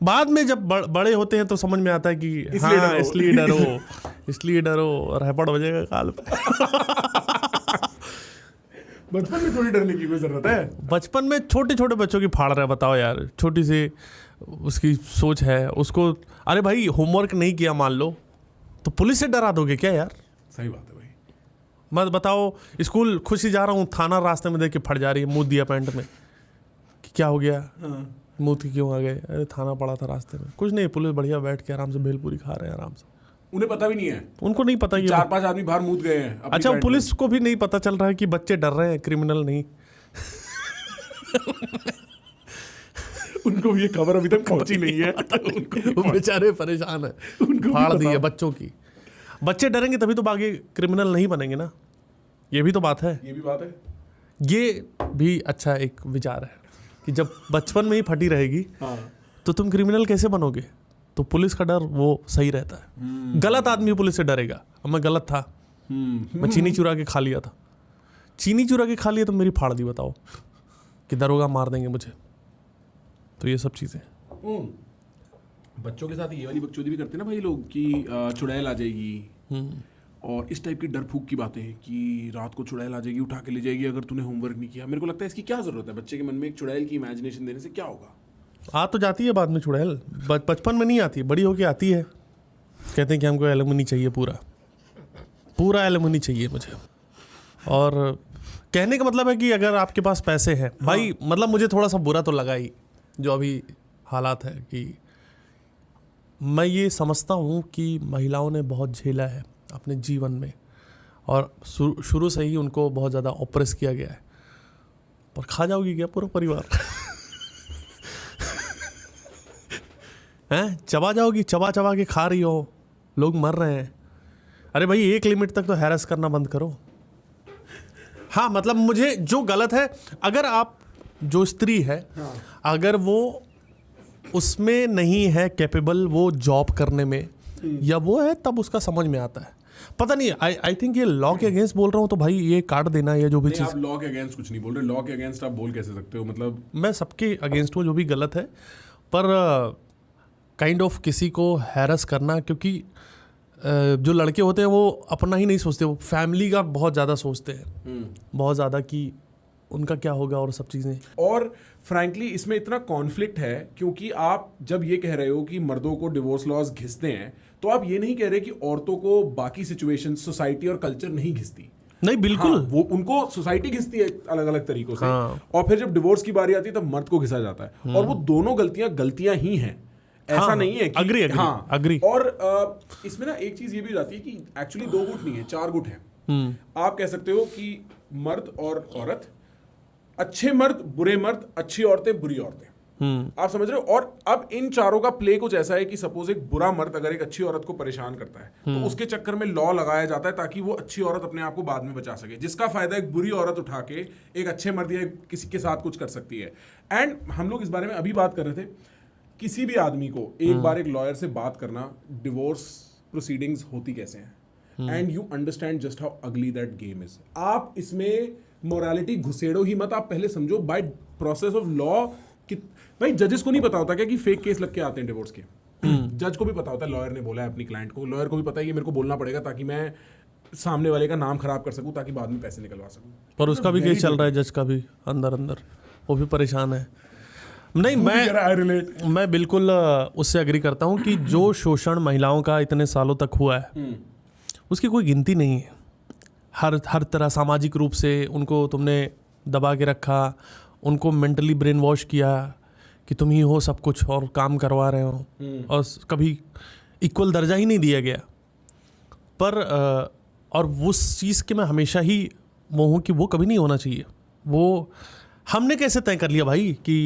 बाद में जब बड़े होते हैं तो समझ में आता है कि इसलिए हाँ, डरो। इसलिए डरो और रैपड़ बजेगा काल पे। बचपन में थोड़ी डरने की कोई जरूरत है? बचपन में छोटे छोटे बच्चों की फाड़ रहा है, बताओ यार, छोटी सी उसकी सोच है उसको। अरे भाई, होमवर्क नहीं किया मान लो तो पुलिस से डरा दोगे क्या यार? सही बात है भाई। मत बताओ, स्कूल खुशी जा रहा हूँ, थाना रास्ते में देख के फट जा रही है, मुँह दिया पैंट में कि क्या हो गया, मुँह की क्यों आ गए? अरे थाना पड़ा था रास्ते में, कुछ नहीं, पुलिस बढ़िया बैठ के आराम से भेलपूरी खा रहे हैं आराम से। उन्हें पता भी नहीं है, उनको नहीं पता ये 4-5 आदमी बाहर मूत गए हैं अपनी अच्छा, पैंट पुलिस को भी नहीं पता चल रहा है कि बच्चे डर रहे हैं, क्रिमिनल नहीं। में। उनको ये खबर अभी तक पहुंची नहीं है। वो बेचारे परेशान है, फाड़ दी है बच्चों की। बच्चे डरेंगे तभी तो बाकी क्रिमिनल नहीं बनेंगे ना, ये भी तो बात है। ये भी बात है। ये भी अच्छा एक विचार है कि जब बचपन में ही फटी रहेगी हाँ, तो तुम क्रिमिनल कैसे बनोगे? तो पुलिस का डर वो सही रहता है। गलत आदमी पुलिस से डरेगा। अब मैं गलत था, मैं चीनी चुरा के खा लिया था, चीनी चुरा के खा लिया तो मेरी फाड़ दी, बताओ कि दरोगा मार देंगे मुझे। तो ये सब चीज़ें बच्चों के साथ ये वाली बकचोदी भी करते हैं ना भाई लोग कि चुड़ैल आ जाएगी और इस टाइप की डर फूक की बातें कि रात को चुड़ैल आ जाएगी, उठा के ले जाएगी अगर तूने होमवर्क नहीं किया। मेरे को लगता है इसकी क्या जरूरत है? बच्चे के मन में एक चुड़ैल की इमेजिनेशन देने से क्या होगा? आ तो जाती है बाद में चुड़ैल, बचपन में नहीं आती, बड़ी होके आती है। कहते हैं कि हमको एलुमनी चाहिए, पूरा एलुमनी चाहिए मुझे। और कहने का मतलब है कि अगर आपके पास पैसे हैं भाई, मतलब मुझे थोड़ा सा बुरा तो लगा ही जो अभी हालात है, कि मैं ये समझता हूँ कि महिलाओं ने बहुत झेला है अपने जीवन में और शुरू से ही उनको बहुत ज़्यादा ऑप्रेस किया गया है। पर खा जाओगी क्या पूरा परिवार? हैं, चबा जाओगी, चबा चबा के खा रही हो, लोग मर रहे हैं। अरे भाई एक लिमिट तक तो हैरेस करना बंद करो। हाँ मतलब मुझे जो गलत है, अगर आप जो स्त्री है अगर वो उसमें नहीं है कैपेबल वो जॉब करने में, या वो है तब उसका समझ में आता है। पता नहीं, आई थिंक ये लॉ के अगेंस्ट बोल रहा हूँ तो भाई ये काट देना, या जो भी चीज़। आप लॉ के अगेंस्ट कुछ नहीं बोल रहे, लॉ के अगेंस्ट आप बोल कैसे सकते हो? मतलब मैं सबके अगेंस्ट हूँ जो भी गलत है, पर काइंड ऑफ किसी को हैरस करना, क्योंकि जो लड़के होते हैं वो अपना ही नहीं सोचते, वो फैमिली का बहुत ज़्यादा सोचते हैं, बहुत ज़्यादा कि उनका क्या होगा और सब चीज़ें। और फ्रैंकली इसमें इतना कॉन्फ्लिक्ट है, क्योंकि आप जब ये कह रहे हो कि मर्दों को डिवोर्स लॉज घिसते हैं, तो आप ये नहीं कह रहे कि औरतों को बाकी सिचुएशन, सोसाइटी और कल्चर नहीं घिसती। नहीं बिल्कुल, हाँ, वो उनको सोसाइटी घिसती है अलग अलग तरीकों से। हाँ। और फिर जब डिवोर्स की बारी आती है तब मर्द को घिसा जाता है, और वो दोनों गलतियां ही हैं, ऐसा हाँ, नहीं है कि agree, हाँ agree। और इसमें ना एक चीज ये भी हो जाती है कि एक्चुअली 2 गुट नहीं है, 4 गुट हैं। आप कह सकते हो कि मर्द और औरत, अच्छे मर्द, बुरे मर्द, अच्छी औरतें, बुरी औरतें। आप समझ रहे हो? और अब इन चारों का प्ले कुछ ऐसा है कि सपोज एक बुरा मर्द अगर एक अच्छी औरत को परेशान करता है, तो उसके चक्कर में लॉ लगाया जाता है ताकि वो अच्छी औरत अपने आप को बाद में बचा सके, जिसका फायदा एक बुरी औरत उठा के एक अच्छे मर्द या किसी के साथ कुछ कर सकती है। एंड हम लोग इस बारे में अभी बात कर रहे थे, किसी भी आदमी को एक बार एक लॉयर से बात करना, डिवोर्स प्रोसीडिंग्स होती कैसे हैं, and you understand just how अगली दैट गेम इज। आप इसमें मोरालिटी घुसेड़ो ही मत, आप पहले समझो बाय प्रोसेस ऑफ लॉ कि भाई जजेस को नहीं पता होता क्या कि फेक केस लग के आते हैं डिवोर्स के। जज को भी पता होता है, लॉयर ने बोला है अपनी क्लाइंट को, लॉयर को भी पता है कि मेरे को बोलना पड़ेगा ताकि मैं सामने वाले का नाम खराब कर सकूं, ताकि बाद में पैसे निकलवा सकूं। पर उसका भी केस चल रहा है, जज का भी अंदर अंदर, वो भी परेशान है। नहीं मैं बिल्कुल उससे एग्री करता हूँ कि जो शोषण महिलाओं का इतने सालों तक हुआ है उसकी कोई गिनती नहीं है। हर तरह सामाजिक रूप से उनको तुमने दबा के रखा, उनको मेंटली ब्रेन वॉश किया कि तुम ही हो सब कुछ और काम करवा रहे हो, और कभी इक्वल दर्जा ही नहीं दिया गया। पर और उस चीज़ के मैं हमेशा ही वो हूँ कि वो कभी नहीं होना चाहिए। वो हमने कैसे तय कर लिया भाई कि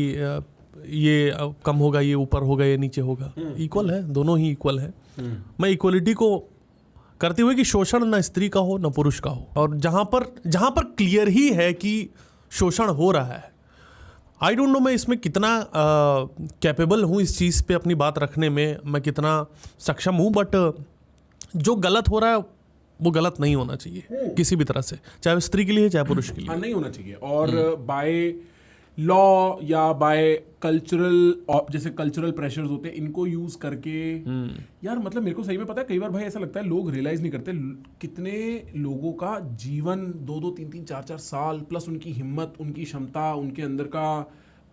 ये कम होगा, ये ऊपर होगा, ये नीचे होगा? इक्वल है, दोनों ही इक्वल है। मैं इक्वलिटी को करते हुए कि शोषण ना स्त्री का हो ना पुरुष का हो, और जहाँ पर क्लियर ही है कि शोषण हो रहा है, आई डोंट नो मैं इसमें कितना कैपेबल हूँ इस चीज़ पे अपनी बात रखने में, मैं कितना सक्षम हूँ, बट जो गलत हो रहा है वो गलत नहीं होना चाहिए किसी भी तरह से, चाहे वो स्त्री के लिए चाहे पुरुष के लिए। हाँ, नहीं होना चाहिए। और बाय लॉ या बाय कल्चरल, जैसे कल्चरल प्रेशर्स होते हैं, इनको यूज करके यार मतलब मेरे को सही में पता है, कई बार भाई ऐसा लगता है लोग रियलाइज नहीं करते कितने लोगों का जीवन 2-2, 3-3, 4-4 साल प्लस उनकी हिम्मत, उनकी क्षमता, उनके अंदर का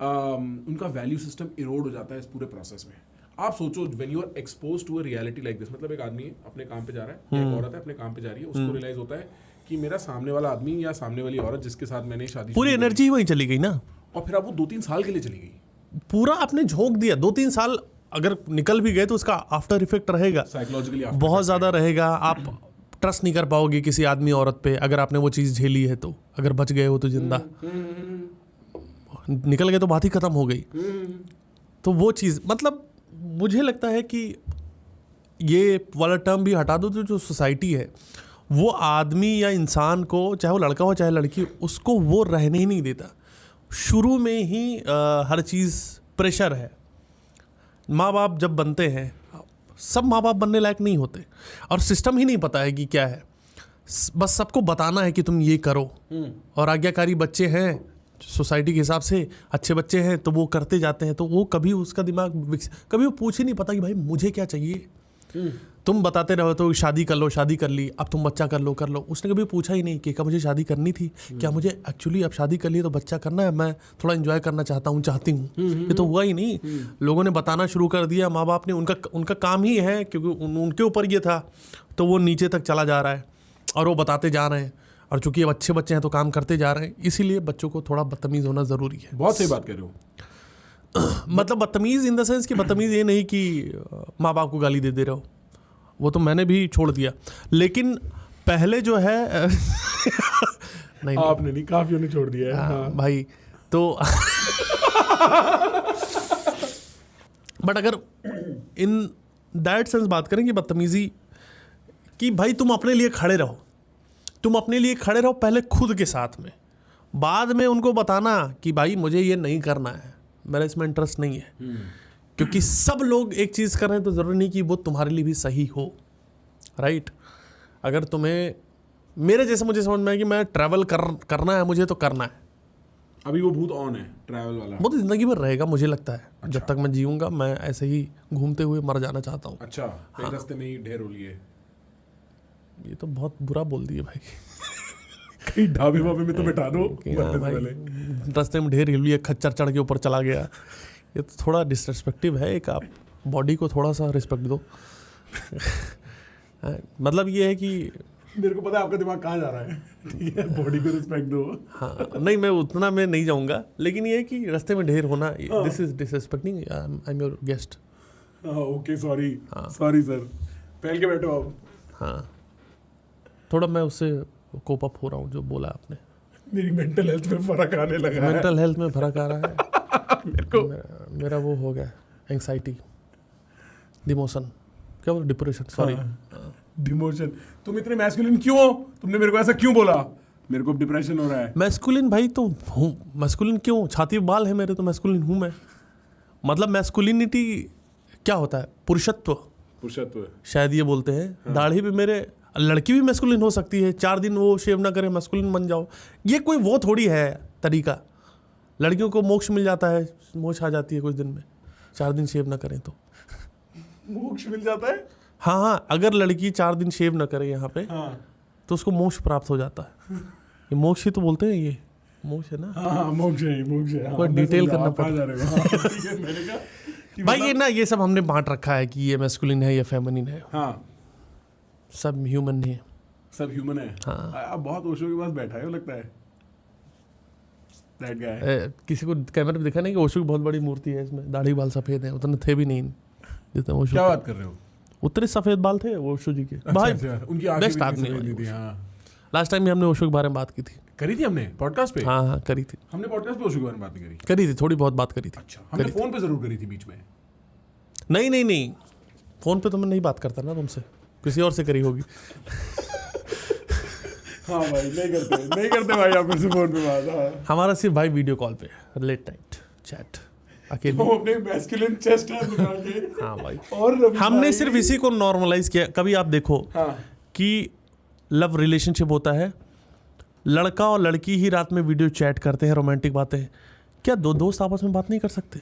उनका वैल्यू सिस्टम इरोड हो जाता है इस पूरे प्रोसेस में। आप सोचो when you are expose to a reality like this, मतलब एक आदमी अपने काम पे जा रहा है, एक औरत है अपने काम पे जा रही है, उसको रियलाइज होता है कि मेरा सामने वाला आदमी या सामने वाली औरत जिसके साथ मैंने शादी, पूरी एनर्जी वहीं चली गई ना, और फिर अब वो 2-3 साल के लिए चली गई, पूरा आपने झोंक दिया। 2-3 साल अगर निकल भी गए तो उसका आफ्टर इफेक्ट रहेगा, साइकोलॉजिकली बहुत ज़्यादा रहेगा। आप ट्रस्ट नहीं कर पाओगे किसी आदमी औरत पे अगर आपने वो चीज़ झेली है तो। अगर बच गए हो तो जिंदा, निकल गए तो बात ही खत्म हो गई। तो वो चीज़ मतलब मुझे लगता है कि ये वाला टर्म भी हटा दो, तो जो सोसाइटी है वो आदमी या इंसान को, चाहे वो लड़का हो चाहे लड़की, उसको वो रहने ही नहीं देता। शुरू में ही हर चीज़ प्रेशर है। माँ बाप जब बनते हैं, सब माँ बाप बनने लायक नहीं होते, और सिस्टम ही नहीं पता है कि क्या है, बस सबको बताना है कि तुम ये करो, और आज्ञाकारी बच्चे हैं सोसाइटी के हिसाब से, अच्छे बच्चे हैं तो वो करते जाते हैं, तो वो कभी उसका दिमाग कभी वो पूछ ही नहीं पाता कि भाई मुझे क्या चाहिए। तुम बताते रहो तो शादी कर लो, शादी कर ली, अब तुम बच्चा कर लो। उसने कभी पूछा ही नहीं कि क्या मुझे शादी करनी थी, क्या मुझे एक्चुअली अब शादी कर ली तो बच्चा करना है, मैं थोड़ा एंजॉय करना चाहती हूँ। ये तो हुआ ही नहीं। लोगों ने बताना शुरू कर दिया, माँ बाप ने, उनका काम ही है, क्योंकि उनके ऊपर ये था, तो वो नीचे तक चला जा रहा है और वो बताते जा रहे हैं। और चूंकि अब अच्छे बच्चे हैं तो काम करते जा रहे हैं, इसीलिए बच्चों को थोड़ा बदतमीज़ होना ज़रूरी है। बहुत सही बात कह रहे हो। मतलब बदतमीज़ इन द सेंस कि बदतमीज़ ये नहीं कि माँ बाप को गाली दे रहे हो, वो तो मैंने भी छोड़ दिया। लेकिन पहले जो है नहीं आपने नहीं, काफियों ने छोड़ दिया है। हाँ। भाई तो बट अगर इन दैट सेंस बात करें कि बदतमीजी कि भाई तुम अपने लिए खड़े रहो, तुम अपने लिए खड़े रहो पहले खुद के साथ में, बाद में उनको बताना कि भाई मुझे ये नहीं करना है, मेरा इसमें इंटरेस्ट नहीं है। क्योंकि सब लोग एक चीज़ कर रहे हैं तो ज़रूरी नहीं कि वो तुम्हारे लिए भी सही हो, राइट। अगर तुम्हें मेरे जैसे मुझे समझ में आया कि मैं ट्रैवल करना है मुझे तो करना है, अभी वो भूत ऑन है ट्रैवल वाला। वो तो ज़िंदगी भर रहेगा मुझे लगता है। जब तक मैं जीऊँगा मैं ऐसे ही घूमते हुए मर जाना चाहता हूँ। अच्छा, कहीं रास्ते में ही ढेर हो लिए, ये तो बहुत बुरा बोल दिए भाई। कहीं ढाबे वाबे में तो बैठा दो कि हाँ भाई, रास्ते में ढेर हिल लिए, खच्चर चढ़ के ऊपर चला गया, ये तो थोड़ा डिसरिस्पेक्टिव है। एक आप बॉडी को थोड़ा सा रिस्पेक्ट दो। मतलब ये है कि मेरे को पता है आपका दिमाग कहाँ जा रहा है। ठीक है, बॉडी को रिस्पेक्ट दो। हाँ नहीं, मैं उतना मैं नहीं जाऊँगा, लेकिन ये है कि रास्ते में ढेर होना, this is disrespecting, I am your guest. Okay, sorry sorry sir, पहल के बैठो आप। हाँ, थोड़ा मैं उससे कोप अप हो रहा हूँ जो बोला आपने। मेरी मेंटल हेल्थ में फर्क आने लगा है। मेंटल हेल्थ में फर्क आ रहा है। मेरे को मेरा वो हो गया एंग्जाइटी, डिमोशन, क्या बोल, डिप्रेशन, सॉरी, डिमोशन। तुम इतने मैस्कुलिन क्यों हो? तुमने मेरे को ऐसा क्यों बोला? मेरे को डिप्रेशन हो रहा है। मैस्कुलिन भाई तो हूँ, मैस्कुलिन क्यों, छाती पे बाल है मेरे तो मैस्कुलिन हूँ मैं। मतलब मैस्कुलिनिटी क्या होता है, पुरुषत्व, पुरुषत्व शायद ये बोलते हैं। दाढ़ी पे मेरे, लड़की भी मैस्कुलिन हो सकती है, 4 दिन वो शेव ना करे मैस्कुलिन बन जाओ, ये कोई वो थोड़ी है तरीका। लड़कियों को मोक्ष मिल जाता है, मोक्ष आ जाती है कुछ दिन में, 4 दिन शेव ना करें तो। मोक्ष मिल जाता है? हाँ, अगर लड़की 4 दिन शेव ना करे यहाँ पे, तो उसको मोक्ष प्राप्त हो जाता है। ये मोक्ष ही तो बोलते हैं, ये मोक्ष है ना। हाँ, मोक्ष है, मोक्ष है। कोई डिटेल करना पड़ता है। भाई। ये ना, ये सब हमने बांट रखा है कि ये मैस्कुलिन है, ये फेमिनिन है। हाँ, सब ह्यूमन है, सब ह्यूमन है। हाँ। आप बहुत ओशो के पास बैठा है लगता है। That guy। किसी को कैमरे में दिखा नहीं कि ओशो की बहुत बड़ी मूर्ति है, इसमें दाढ़ी बाल सफेद है, उतने थे भी नहीं जितने ओशो। क्या बात कर रहे हो? उतने सफेद बाल थे ओशो जी के। भाई उनकी आंखें बेस्ट भी आदमी सफेद नहीं है। थी। हाँ, लास्ट टाइम भी हमने ओशो के बारे में बात की थी। करी थी हमने पॉडकास्ट पे। हाँ हाँ, करी थी, हमने पॉडकास्ट पे ओशो के बारे में बात नहीं करी। करी थी, थोड़ी बहुत बात करी थी। अच्छा, हमने फोन पे जरूर करी थी बीच में। नहीं नहीं नहीं, फोन पे तो मैं नहीं बात करता ना तुमसे, किसी और से करी होगी। हाँ भाई, नहीं करते भाई आप से फोन पे बात। हाँ, हमारा सिर्फ भाई वीडियो कॉल पे, लेट नाइट चैट, अकेले। वो अपने मैस्कुलिन चेस्ट है निकाल के। हाँ भाई, और हमने सिर्फ इसी को नॉर्मलाइज किया। कभी आप देखो हाँ, कि लव रिलेशनशिप होता है, लड़का और लड़की ही रात में वीडियो चैट करते हैं, रोमांटिक बातें, क्या दो दोस्त आपस में बात नहीं कर सकते?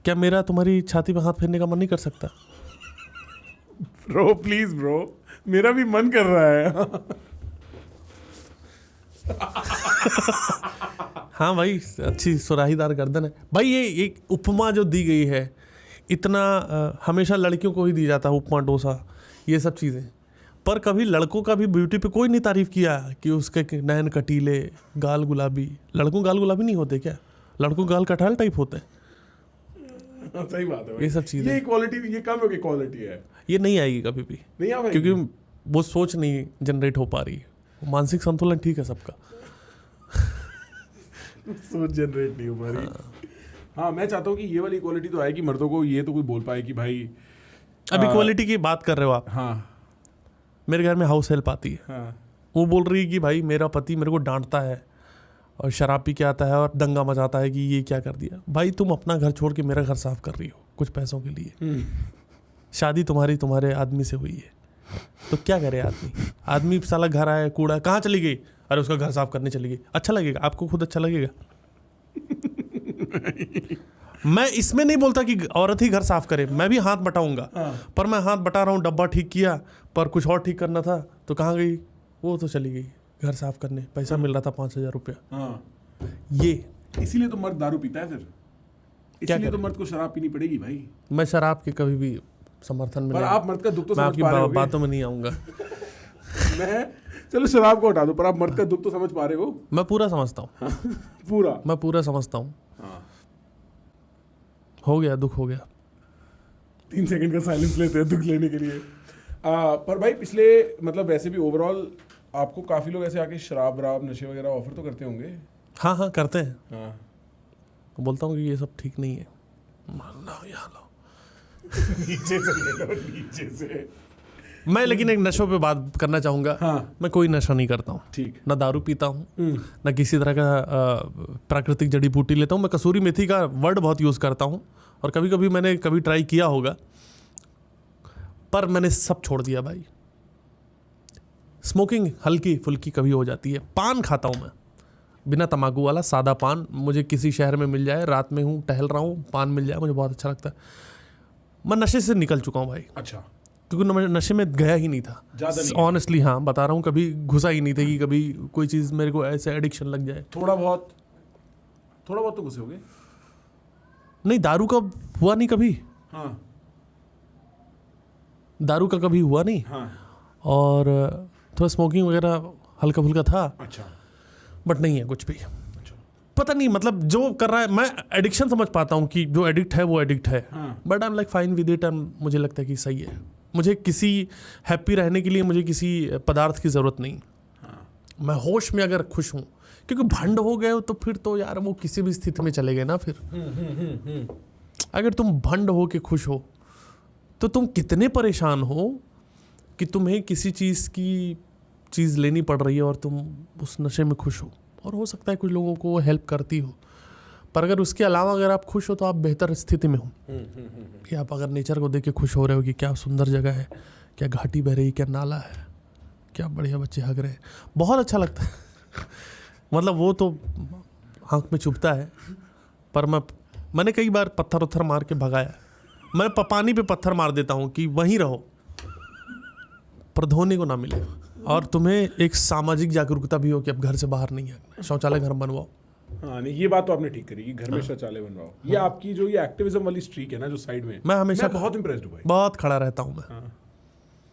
क्या मेरा तुम्हारी छाती पे हाथ फेरने का मन नहीं कर सकता? ब्रो प्लीज ब्रो, मेरा भी मन कर रहा है। हाँ भाई, अच्छी सुराहीदार गर्दन है भाई। ये एक उपमा जो दी गई है, इतना हमेशा लड़कियों को ही दी जाता है, उपमा, डोसा, ये सब चीज़ें। पर कभी लड़कों का भी ब्यूटी पे कोई नहीं तारीफ किया कि उसके नैन कटीले, गाल गुलाबी। लड़कों गाल गुलाबी नहीं होते क्या? लड़कों गाल कटहल टाइप होते हैं। सही बात है भाई। ये सब चीज़ें, ये क्वालिटी, ये कम की क्वालिटी है। ये नहीं आएगी कभी भी, नहीं आ क्योंकि वो सोच नहीं जनरेट हो पा रही। मानसिक संतुलन ठीक है सबका, सोच जनरेट नहीं हो पा रही। हाँ, मैं चाहता हूँ कि ये वाली क्वालिटी तो आए कि मर्दों को ये तो कोई बोल पाए कि भाई। अभी क्वालिटी की बात कर रहे हो आप। हाँ मेरे घर में हाउस हेल्प आती है, हाँ, वो बोल रही है कि भाई मेरा पति मेरे को डांटता है और शराब पी के आता है और दंगा मचाता है कि ये क्या कर दिया। भाई तुम अपना घर छोड़ के मेरा घर साफ कर रही हो कुछ पैसों के लिए। शादी तुम्हारे आदमी से हुई है, तो क्या करे आदमी साला घर आया, कूड़ा कहाँ चली गई, अरे उसका घर साफ करने चली गई। अच्छा लगेगा आपको? खुद अच्छा लगेगा? मैं इसमें नहीं बोलता कि औरत ही घर साफ करे, मैं भी हाथ बटाऊंगा। पर मैं हाथ बटा रहा हूँ, डब्बा ठीक किया, पर कुछ और ठीक करना था तो कहाँ गई? वो तो चली गई घर साफ करने, पैसा मिल रहा था 5,000 रुपया। हाँ, ये इसीलिए तो मर्द दारू पीता है फिर। इसलिए तो मर्द को शराब पीनी पड़ेगी भाई। मैं शराब के कभी भी समर्थन में पर नहीं, आप मर्द का दुख तो मैं समझ आपकी पा रहे होगे। बातों में नहीं आऊँगा। मैं, चलो शराब को हटा दो, पर आप मर्द का दुख तो समझ पा रहे हो। मैं पूरा समझता हूँ, पूरा। मैं पूरा समझता हूँ। हाँ, हो गया, दुख हो गया। 3 सेकंड का साइलेंस लेते हैं दुख लेने के लिए। पर भाई पिछले, मतलब वैसे भी ओवरऑल आपको काफी लोग ऐसे आके शराब वराब नशे वगैरह ऑफर तो करते होंगे? हाँ हाँ करते हैं। हाँ। बोलता हूँ कि ये सब ठीक नहीं है, लो यहाँ लो। नीचे से ले लो, नीचे से। मैं लेकिन एक नशों पे बात करना चाहूँगा। हाँ। मैं कोई नशा नहीं करता हूँ, ठीक। ना दारू पीता हूँ, ना किसी तरह का प्राकृतिक जड़ी बूटी लेता हूँ। मैं कसूरी मेथी का वर्ड बहुत यूज़ करता हूँ, और कभी कभी मैंने ट्राई किया होगा, पर मैंने सब छोड़ दिया भाई। स्मोकिंग हल्की फुल्की कभी हो जाती है। पान खाता हूँ मैं, बिना तम्बाकू वाला सादा पान। मुझे किसी शहर में मिल जाए, रात में हूँ, टहल रहा हूँ, पान मिल जाए, मुझे बहुत अच्छा लगता है। मैं नशे से निकल चुका हूँ भाई। अच्छा। क्योंकि मैं नशे में गया ही नहीं था ऑनेस्टली। हाँ बता रहा हूँ, कभी घुसा ही नहीं था कि कभी कोई चीज़ मेरे को ऐसे एडिक्शन लग जाए। थोड़ा बहुत तो घुसे होगे? नहीं, दारू का हुआ नहीं कभी। हाँ। दारू का कभी हुआ नहीं। हाँ। और थोड़ा स्मोकिंग वगैरह हल्का फुल्का था। अच्छा। बट नहीं है कुछ भी। पता नहीं, मतलब जो कर रहा है, मैं एडिक्शन समझ पाता हूँ कि जो एडिक्ट है वो एडिक्ट है। But I am like fine with it, and मुझे लगता है कि सही है। मुझे किसी हैप्पी रहने के लिए मुझे किसी पदार्थ की ज़रूरत नहीं। मैं होश में अगर खुश हूँ, क्योंकि भंड हो गए हो तो फिर तो यार वो किसी भी स्थिति में चले गए ना। फिर अगर तुम भंड हो के खुश हो तो तुम कितने परेशान हो कि तुम्हें किसी चीज़ लेनी पड़ रही है और तुम उस नशे में खुश हो। और हो सकता है कुछ लोगों को वो हेल्प करती हो, पर अगर उसके अलावा अगर आप खुश हो तो आप बेहतर स्थिति में हो। कि आप अगर नेचर को देख के खुश हो रहे हो कि क्या सुंदर जगह है, क्या घाटी बह रही, क्या नाला है, क्या बढ़िया बच्चे हग रहे हैं, बहुत अच्छा लगता है। मतलब वो तो आँख में चुभता है। पर मैंने कई बार पत्थर उत्थर मार के भगाया। मैं पानी पे पत्थर मार देता हूँ कि वहीं रहो, पर धोने को ना मिले। और तुम्हें एक सामाजिक जागरूकता भी हो कि अब घर से बाहर नहीं है, शौचालय घर बनवाओ। हाँ, नहीं ये बात तो आपने ठीक करी कि घर में शौचालय बनवाओ। ये आपकी जो ये एक्टिविज्म वाली स्ट्रीक है ना जो साइड में, मैं हमेशा बहुत इंप्रेस्ड हूँ भाई। बहुत खड़ा रहता हूँ मैं।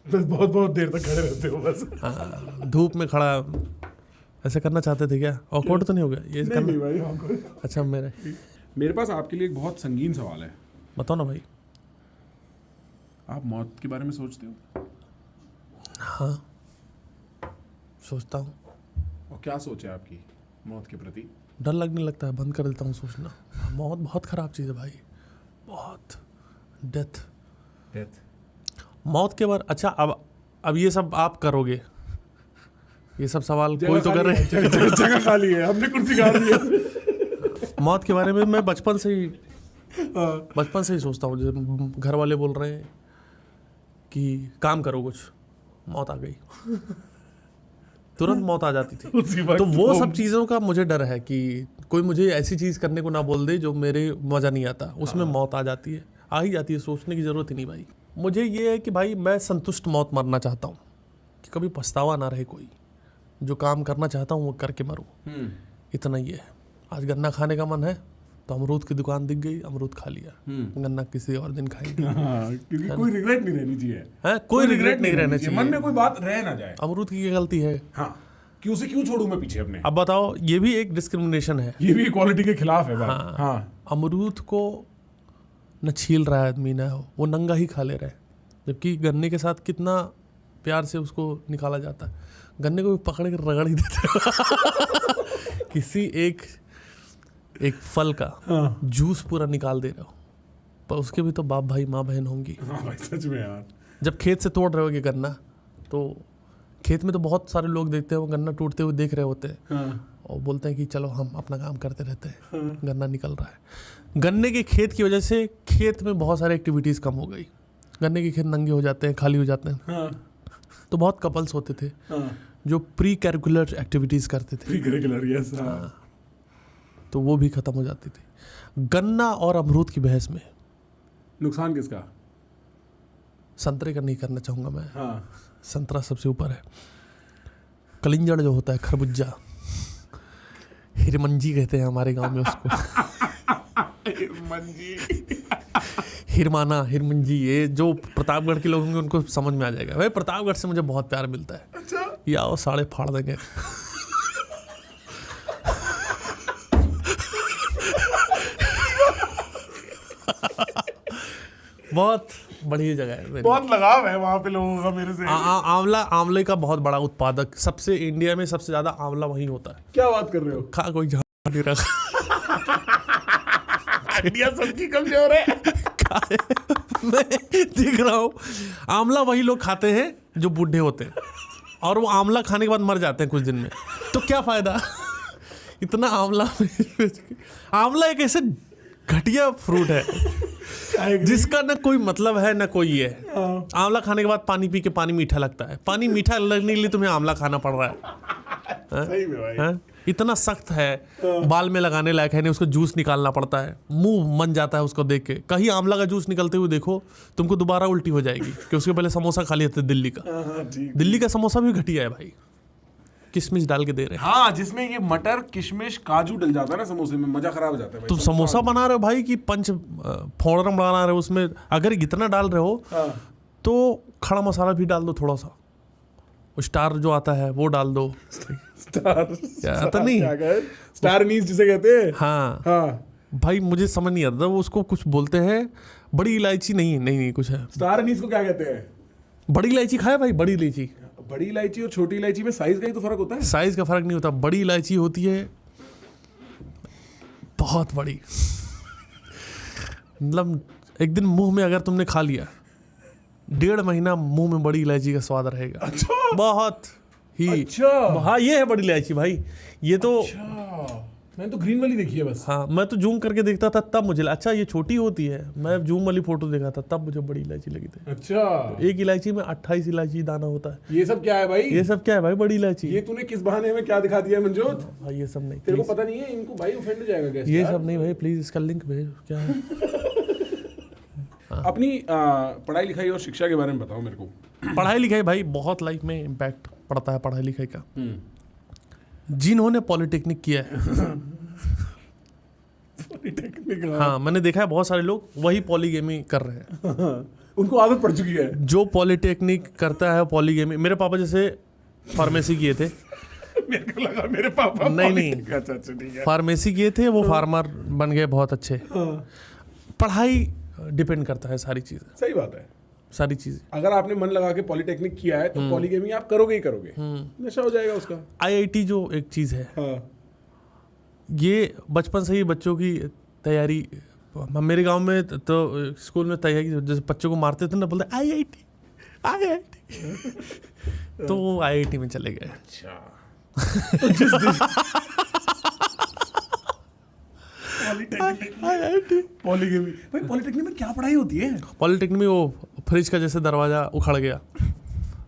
बस बहुत देर तक खड़े रहते हो बस। धूप में खड़ा ऐसे करना चाहते थे क्या? ऑकवर्ड तो नहीं हो गया ये करना? नहीं भाई, आपको अच्छा, मेरे पास आपके लिए एक बहुत संगीन सवाल है। बताओ ना भाई। आप मौत के बारे में सोचते हो? हाँ, सोचता हूँ। और क्या सोच है आपकी मौत के प्रति? डर लगने लगता है, बंद कर देता हूँ सोचना। मौत बहुत ख़राब चीज़ है भाई, बहुत। डेथ मौत के बारे। अच्छा, अब ये सब आप करोगे, ये सब सवाल कोई तो कर रहे हैं। जगह खाली है, हमने कुर्सी गाड़ दी है। मौत के बारे में मैं बचपन से ही सोचता हूँ। जैसे घर वाले बोल रहे हैं कि काम करो कुछ, मौत आ गई, तुरंत मौत आ जाती थी। तो वो सब चीज़ों का मुझे डर है कि कोई मुझे ऐसी चीज़ करने को ना बोल दे जो मेरे मज़ा नहीं आता, उसमें मौत आ जाती है, आ ही जाती है, सोचने की ज़रूरत ही नहीं भाई। मुझे ये है कि भाई मैं संतुष्ट मौत मरना चाहता हूँ, कि कभी पछतावा ना रहे, कोई जो काम करना चाहता हूँ वो करके मरूँ, इतना ही है। आज गन्ना खाने का मन है तो अमरूद की दुकान दिख गई, अमरूद खा लिया, गन्ना किसी और दिन खाएंगे। क्योंकि कोई रिग्रेट नहीं रहनी चाहिए। है, कोई रिग्रेट नहीं रहना चाहिए, मन में कोई बात रह ना जाए। अमरूद की क्या गलती है? हाँ, कि उसे क्यों छोड़ूं मैं पीछे अपने। अब बताओ, ये भी एक डिस्क्रिमिनेशन है, ये भी इक्वालिटी के खिलाफ है बात। हाँ। अमरूद को न छील रहा है आदमी, ना वो नंगा ही खा ले रहा है, जबकि गन्ने के साथ कितना प्यार से उसको निकाला जाता है। गन्ने को पकड़ के रगड़ ही देते किसी एक फल का जूस पूरा निकाल दे रहे हो, पर उसके भी तो बाप भाई माँ बहन होंगी। हाँ भाई, सच में यार। जब खेत से तोड़ रहे हो गन्ना, तो खेत में तो बहुत सारे लोग देखते हैं, वो गन्ना टूटते हुए देख रहे होते हैं, और बोलते हैं कि चलो हम अपना काम करते रहते हैं, गन्ना निकल रहा है। गन्ने के खेत की वजह से खेत में बहुत सारी एक्टिविटीज़ कम हो गई, गन्ने के खेत नंगे हो जाते हैं, खाली हो जाते हैं। तो बहुत कपल्स होते थे जो प्री करिकुलर एक्टिविटीज़ करते थे, यस। तो वो भी ख़त्म हो जाती थी। गन्ना और अमरूद की बहस में नुकसान किसका? संतरे का नहीं करना चाहूँगा मैं। हाँ। संतरा सबसे ऊपर है। कलिंजड़ जो होता है, खरबूजा, हिरमंजी कहते हैं हमारे गांव में उसको। हिरमाना, हिरमंजी, ये जो प्रतापगढ़ के लोग होंगे उनको समझ में आ जाएगा। भाई प्रतापगढ़ से मुझे बहुत प्यार मिलता है। अच्छा। ये आओ, साड़े फाड़ देंगे। बहुत बढ़िया जगह है very- बहुत लगाव है वहाँ पे लोगों का मेरे से। आंवला, आंवले का बहुत बड़ा उत्पादक, सबसे इंडिया में सबसे ज्यादा आंवला वहीं होता है। क्या बात कर रहे हो? खा कोई झाड़ नहीं रखा। इंडिया सबकी कमजोर है। मैं देख रहा हूँ आंवला वही लोग खाते हैं जो बूढ़े होते हैं, और वो आंवला खाने के बाद मर जाते हैं कुछ दिन में, तो क्या फायदा। इतना आंवला आंवला एक ऐसे घटिया फ्रूट है जिसका ना कोई मतलब है ना कोई ये है। आंवला खाने के बाद पानी पी के पानी मीठा लगता है, पानी मीठा लगने के लिए तुम्हें आंवला खाना पड़ रहा है। सही में भाई। हाँ? इतना सख्त है, बाल में लगाने लायक है नहीं, उसको जूस निकालना पड़ता है, मुंह मन जाता है उसको देख के। कहीं आंवला का जूस निकलते हुए देखो तुमको दोबारा उल्टी हो जाएगी, कि उसके पहले समोसा खा लिया था दिल्ली का। ठीक। दिल्ली का समोसा भी घटिया है भाई, किशमिश डाल के दे रहे हैं। हाँ, जिसमें ये मटर किशमिश काजू डल जाता है ना समोसे में, मजा खराब हो जाता है भाई। तुम समोसा बना रहे हो भाई कि पंच फोड़न बना रहे हो, उसमें अगर इतना डाल रहे हो हाँ। तो खड़ा मसाला भी डाल दो थोड़ा सा, स्टार जो आता है वो डाल दो। आता नहीं? स्टार अनीस जिसे कहते हैं। हाँ हाँ, भाई मुझे समझ नहीं आता, वो उसको कुछ बोलते हैं, बड़ी इलायची नहीं कुछ है, स्टार अनीस को क्या कहते हैं? बड़ी इलायची खाया भाई, बड़ी इलायची। बड़ी इलायची और छोटी इलायची में साइज का ही तो फर्क होता है। साइज का फर्क नहीं होता, बड़ी इलायची होती है बहुत बड़ी, मतलब एक दिन मुंह में अगर तुमने खा लिया, 1.5 महीना मुंह में बड़ी इलायची का स्वाद रहेगा। अच्छा। बहुत ही। अच्छा। हाँ ये है बड़ी इलायची भाई, ये तो मैंने तो ग्रीन वाली देखी है बस। हाँ मैं तो जूम करके देखता था तब मुझे अच्छा ये छोटी होती है, मैं जूम वाली फोटो देखा था तब मुझे बड़ी इलायची लगी थी। अच्छा, एक इलायची में 28 इलायची दाना होता है। ये सब क्या है भाई? ये सब क्या है भाई? बड़ी इलायची। ये तूने किस बहाने में क्या दिखा दिया है मंजोत? भाई ये सब नहीं, तेरे को please। पता नहीं है, इनको भाई ऑफेंड हो जाएगा क्या? ये सब नहीं भाई, प्लीज इसका लिंक भेज। क्या है? अपनी पढ़ाई लिखाई और शिक्षा के बारे में बताओ मेरे को। पढ़ाई लिखाई भाई बहुत लाइफ में इम्पैक्ट पड़ता है पढ़ाई लिखाई का। जिन्होंने पॉलिटेक्निक किया है पॉलिटेक्निक, हाँ मैंने देखा है बहुत सारे लोग वही पॉलीगेमी कर रहे हैं। उनको आदत पड़ चुकी है। जो पॉलिटेक्निक करता है पॉलीगेमी, मेरे पापा जैसे फार्मेसी किए थे। मेरे को लगा मेरे पापा नहीं। अच्छा ठीक है। फार्मेसी किए थे, वो फार्मर बन गए बहुत अच्छे। पढ़ाई डिपेंड करता है सारी चीज़ें, सही बात है। सारी चीज़ें। अगर आपने मन लगा के पॉलिटेक्निक किया है तो पॉलीगेमी आप करोगे ही करोगे, नशा हो जाएगा उसका। IIT जो एक चीज़ है, हाँ। ये बचपन से ही बच्चों की तैयारी, मेरे गांव में तो स्कूल में तैयारी जैसे बच्चों को मारते थे ना, बोलते IIT तो वो IIT में चले गए। अच्छा। पॉलीगेमी भाई, पॉलिटेक्निक में क्या पढ़ाई होती है? पॉलिटेक्निक में वो फ्रिज का जैसे दरवाजा उखड़ गया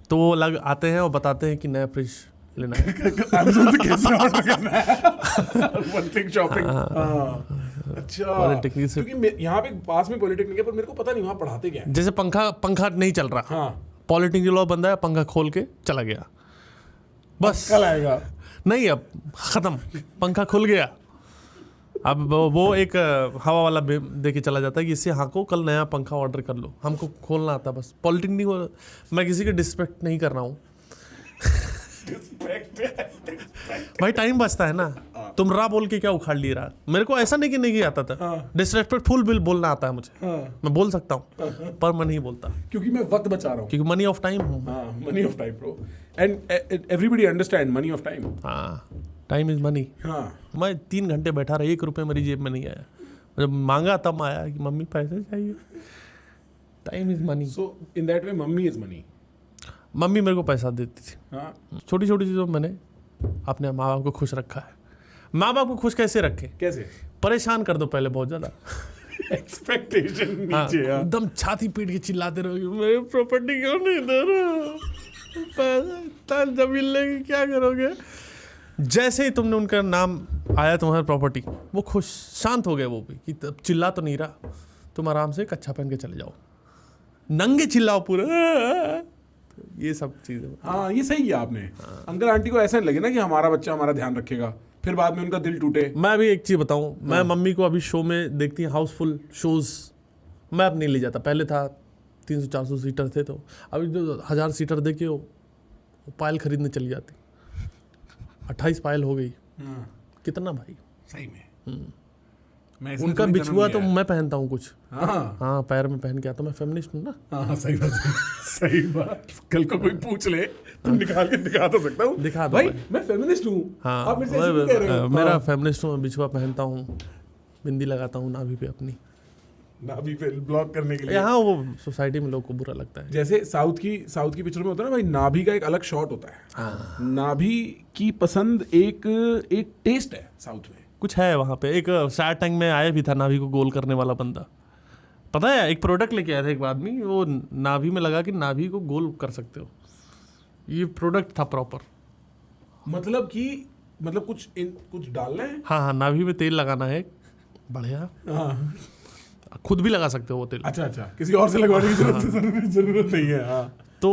तो वो लग आते हैं और बताते हैं कि नया फ्रिज लेना है। Amazon से कैसे ऑर्डर करना है? One click shopping. अच्छा, पॉलिटेक्निक से क्योंकि यहाँ पे पास में पॉलिटेक्निक है पर मेरे को पता नहीं वहाँ पढ़ाते क्या है। जैसे पंखा नहीं चल रहा, हाँ, पॉलिटेक्निक वाला बंदा है, पंखा खोल के चला गया, बस कल आएगा। नहीं अब खत्म, पंखा खुल गया, अब वो एक हवा वाला दे के चला जाता है कि इससे हाँ को कल नया पंखा ऑर्डर कर लो, हमको खोलना आता बस। पॉलिटेक्निक, मैं किसी के डिस्पेक्ट नहीं कर रहा हूँ भाई, टाइम बचता है ना। तुम रा बोल के क्या उखाड़ ली रहा, मेरे को ऐसा नहीं कि नहीं आता था, डिसरेस्पेक्टफुल बिल बोलना आता है मुझे, मैं बोल सकता हूँ पर मैं नहीं बोलता क्योंकि मैं वक्त बचा रहा हूँ। क्योंकि मनी ऑफ टाइम हूँ। हाँ, money of time bro, and everybody understand money of time. हाँ, टाइम इज मनी। हाँ, मैं 3 घंटे बैठा रहा, 1 रुपये मेरी जेब में नहीं आया, जब मांगा तब आया कि मम्मी पैसे चाहिए। Time is money. So in that way mummy is money. Mummy मेरे को पैसा देती थी, हाँ, छोटी छोटी चीज़ों में मैंने अपने माँ बाप को खुश रखा है। माँ बाप को खुश कैसे रखें? कैसे? परेशान कर दो पहले बहुत ज़्यादा, एक्सपेक्टेशन हाँ, नीचे। हाँ, एकदम छाती पीट के चिल्लाते रहोगे मेरी प्रॉपर्टी क्यों नहीं दे रहा, पैसा जमीन लेके क्या करोगे। जैसे ही तुमने उनका नाम आया तुम्हारी प्रॉपर्टी, वो खुश शांत हो गए वो भी, कि चिल्ला तो नहीं रहा, तुम आराम से कच्छा पहन के चले जाओ, नंगे चिल्लाओ पूरा, ये सब चीज़ें। हाँ, ये सही किया आपने। अंकल आंटी को ऐसा नहीं लगे ना कि हमारा बच्चा हमारा ध्यान रखेगा, फिर बाद में उनका दिल टूटे। मैं अभी एक चीज़ बताऊं, मैं मम्मी को अभी शो में देखती हूँ, हाउसफुल शोज़, मैं अब नहीं ले जाता। पहले था 300-400 सीटर थे, तो अभी जो 1000 सीटर दे के वो पायल खरीदने चली जाती, 28 पायल हो गई, कितना भाई। सही में मैं इसमें उनका थोड़ी जन्म बिछुआ तो लिया है। मैं पहनता हूँ कुछ, हाँ हाँ पैर में पहन के आता हूँ, मैं फेमिनिस्ट हूँ ना। हाँ सही बात है, सही बात। कल को कोई पूछ ले तो निकाल के दिखा तो सकता हूँ, दिखा दो भाई भाई। मैं फेमिनिस्ट हूँ। हाँ आप मेरे से ऐसे क्यों कह रहे हो? मेरा हाँ। फेमिनिस्ट हूँ, मैं बिछुआ पहनता हूँ, बिंदी लगाता हूँ नाभि पे अपनी। नाभि पे ब्लॉक करने के लिए। यहाँ वो सोसाइटी में लोग को बुरा लगता है। जैसे साउथ की पिक्चर में होता है ना भाई, नाभि का एक अलग शॉट होता है। हाँ। नाभि की पसंद एक टेस्ट है साउथ में। कुछ है वहाँ पे। एक शार्क टैंक में आया भी था नाभि को गोल करने वाला बंदा, पता है? एक प्रोडक्ट लेके आया था एक आदमी, वो नाभि में लगा कि नाभि को गोल कर सकते हो। ये प्रोडक्ट था प्रॉपर। मतलब कुछ डालना है। हाँ हाँ, नाभि में तेल लगाना है बढ़िया, हाँ खुद भी लगा सकते हो वो तेल। अच्छा, किसी और से लगवाने की जरूरत नहीं है। हाँ तो